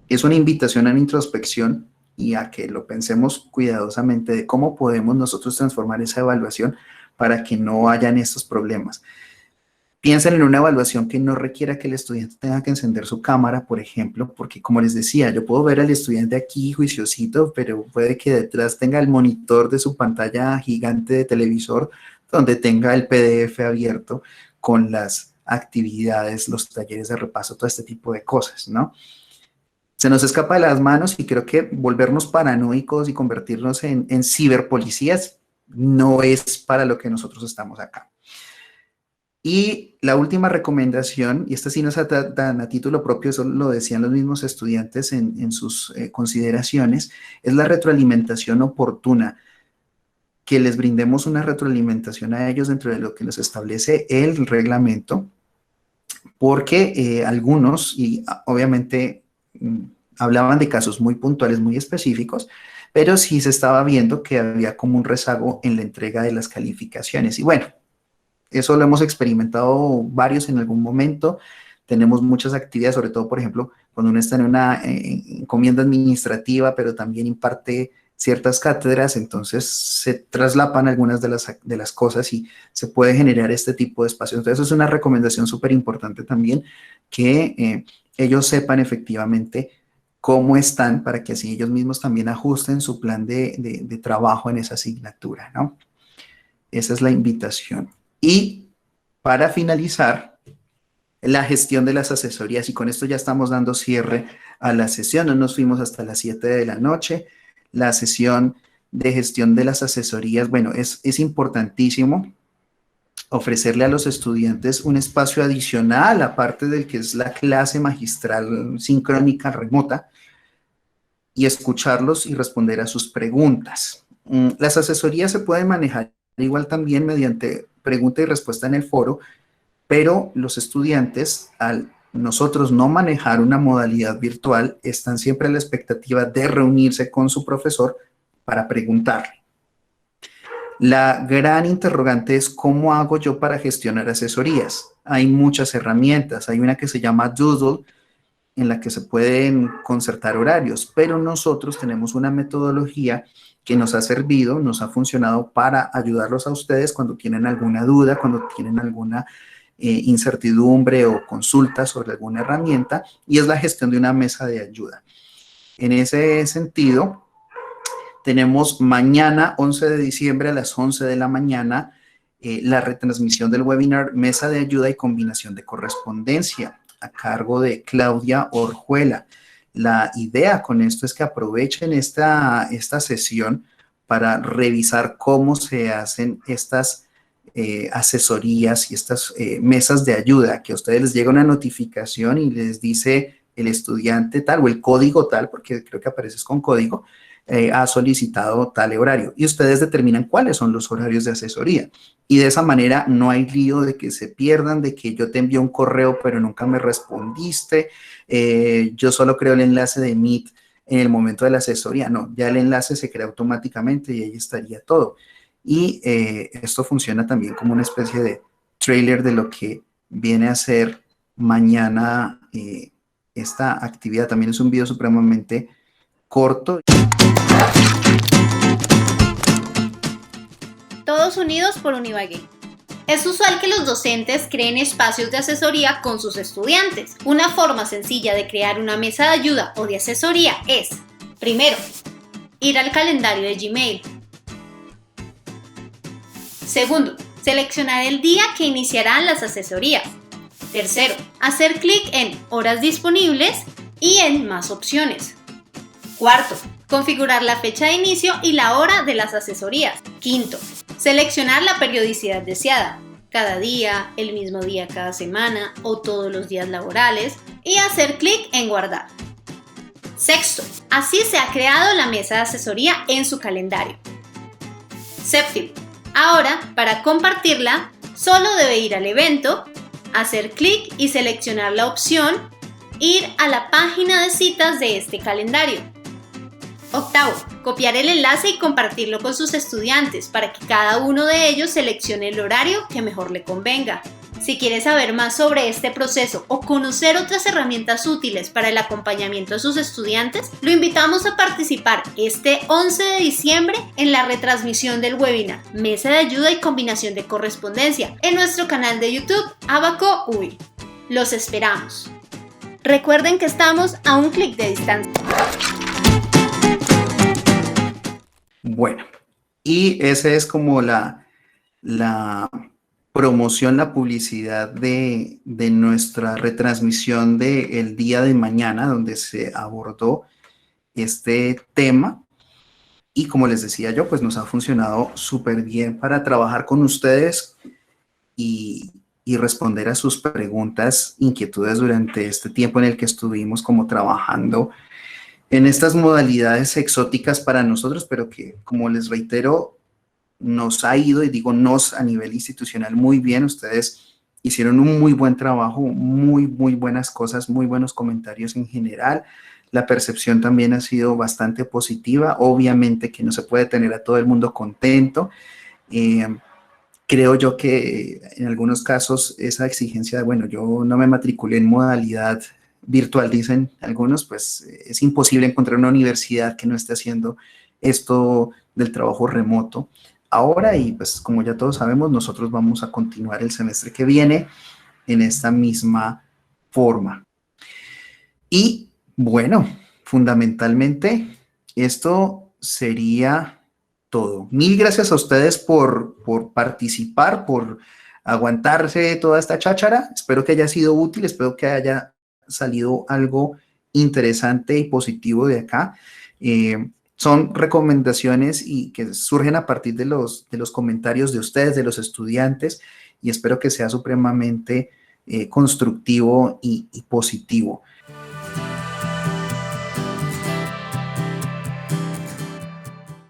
A: Es una invitación a la introspección y a que lo pensemos cuidadosamente de cómo podemos nosotros transformar esa evaluación para que no hayan estos problemas. Piensen en una evaluación que no requiera que el estudiante tenga que encender su cámara, por ejemplo, porque como les decía, yo puedo ver al estudiante aquí juiciosito, pero puede que detrás tenga el monitor de su pantalla gigante de televisor, donde tenga el PDF abierto con las actividades, los talleres de repaso, todo este tipo de cosas, ¿no? Se nos escapa de las manos y creo que volvernos paranoicos y convertirnos en ciberpolicías no es para lo que nosotros estamos acá. Y la última recomendación, y esta sí no es tan a título propio, eso lo decían los mismos estudiantes en sus consideraciones, es la retroalimentación oportuna, que les brindemos una retroalimentación a ellos dentro de lo que nos establece el reglamento, porque algunos, y obviamente hablaban de casos muy puntuales, muy específicos, pero sí se estaba viendo que había como un rezago en la entrega de las calificaciones. Y bueno, eso lo hemos experimentado varios en algún momento. Tenemos muchas actividades, sobre todo, por ejemplo, cuando uno está en una encomienda administrativa, pero también imparte ciertas cátedras, entonces se traslapan algunas de las cosas y se puede generar este tipo de espacios. Entonces, eso es una recomendación súper importante también, que ellos sepan efectivamente cómo están para que así ellos mismos también ajusten su plan de trabajo en esa asignatura, ¿no? Esa es la invitación. Y para finalizar, la gestión de las asesorías, y con esto ya estamos dando cierre a la sesión, no nos fuimos hasta las 7 de la noche. La sesión de gestión de las asesorías, bueno, es importantísimo ofrecerle a los estudiantes un espacio adicional, aparte del que es la clase magistral sincrónica remota, y escucharlos y responder a sus preguntas. Las asesorías se pueden manejar igual también mediante pregunta y respuesta en el foro, pero los estudiantes, al nosotros no manejar una modalidad virtual, están siempre a la expectativa de reunirse con su profesor para preguntarle. La gran interrogante es ¿cómo hago yo para gestionar asesorías? Hay muchas herramientas, hay una que se llama Doodle, en la que se pueden concertar horarios, pero nosotros tenemos una metodología que nos ha servido, nos ha funcionado para ayudarlos a ustedes cuando tienen alguna duda, cuando tienen alguna incertidumbre o consulta sobre alguna herramienta, y es la gestión de una mesa de ayuda. En ese sentido, tenemos mañana, 11 de diciembre a las 11 de la mañana, la retransmisión del webinar Mesa de Ayuda y Combinación de Correspondencia, a cargo de Claudia Orjuela. La idea con esto es que aprovechen esta sesión para revisar cómo se hacen estas asesorías y estas mesas de ayuda, que a ustedes les llega una notificación y les dice el estudiante tal o el código tal, porque creo que apareces con código, ha solicitado tal horario y ustedes determinan cuáles son los horarios de asesoría. Y de esa manera no hay lío de que se pierdan, de que yo te envié un correo pero nunca me respondiste, yo solo creo el enlace de Meet en el momento de la asesoría. No, ya el enlace se crea automáticamente y ahí estaría todo. Y esto funciona también como una especie de trailer de lo que viene a ser mañana esta actividad. También es un video supremamente corto.
C: Todos unidos por un Ibagué. Es usual que los docentes creen espacios de asesoría con sus estudiantes. Una forma sencilla de crear una mesa de ayuda o de asesoría es, primero, ir al calendario de Gmail. Segundo, seleccionar el día que iniciarán las asesorías. Tercero, hacer clic en horas disponibles y en más opciones. Cuarto, configurar la fecha de inicio y la hora de las asesorías. Quinto, seleccionar la periodicidad deseada, cada día, el mismo día cada semana o todos los días laborales, y hacer clic en guardar. Sexto, así se ha creado la mesa de asesoría en su calendario. Séptimo, ahora para compartirla, solo debe ir al evento, hacer clic y seleccionar la opción ir a la página de citas de este calendario. Octavo, copiar el enlace y compartirlo con sus estudiantes para que cada uno de ellos seleccione el horario que mejor le convenga. Si quieres saber más sobre este proceso o conocer otras herramientas útiles para el acompañamiento de sus estudiantes, lo invitamos a participar este 11 de diciembre en la retransmisión del webinar Mesa de Ayuda y Combinación de Correspondencia en nuestro canal de YouTube Abaco UI. Los esperamos. Recuerden que estamos a un clic de distancia.
A: Bueno, y esa es como la promoción, la publicidad de nuestra retransmisión del día de mañana, donde se abordó este tema. Y como les decía yo, pues nos ha funcionado súper bien para trabajar con ustedes y responder a sus preguntas, inquietudes durante este tiempo en el que estuvimos como trabajando en estas modalidades exóticas para nosotros, pero que, como les reitero, nos ha ido, y digo nos a nivel institucional, muy bien. Ustedes hicieron un muy buen trabajo, muy buenas cosas, muy buenos comentarios en general. La percepción también ha sido bastante positiva. Obviamente que no se puede tener a todo el mundo contento. Creo yo que en algunos casos esa exigencia de, bueno, yo no me matriculé en modalidad virtual, dicen algunos, pues es imposible encontrar una universidad que no esté haciendo esto del trabajo remoto ahora, y pues como ya todos sabemos, nosotros vamos a continuar el semestre que viene en esta misma forma. Y bueno, fundamentalmente esto sería todo. Mil gracias a ustedes por participar, por aguantarse toda esta cháchara. Espero que haya sido útil, espero que haya salido algo interesante y positivo de acá. Son recomendaciones y que surgen a partir de los comentarios de ustedes, de los estudiantes, y espero que sea supremamente constructivo y positivo.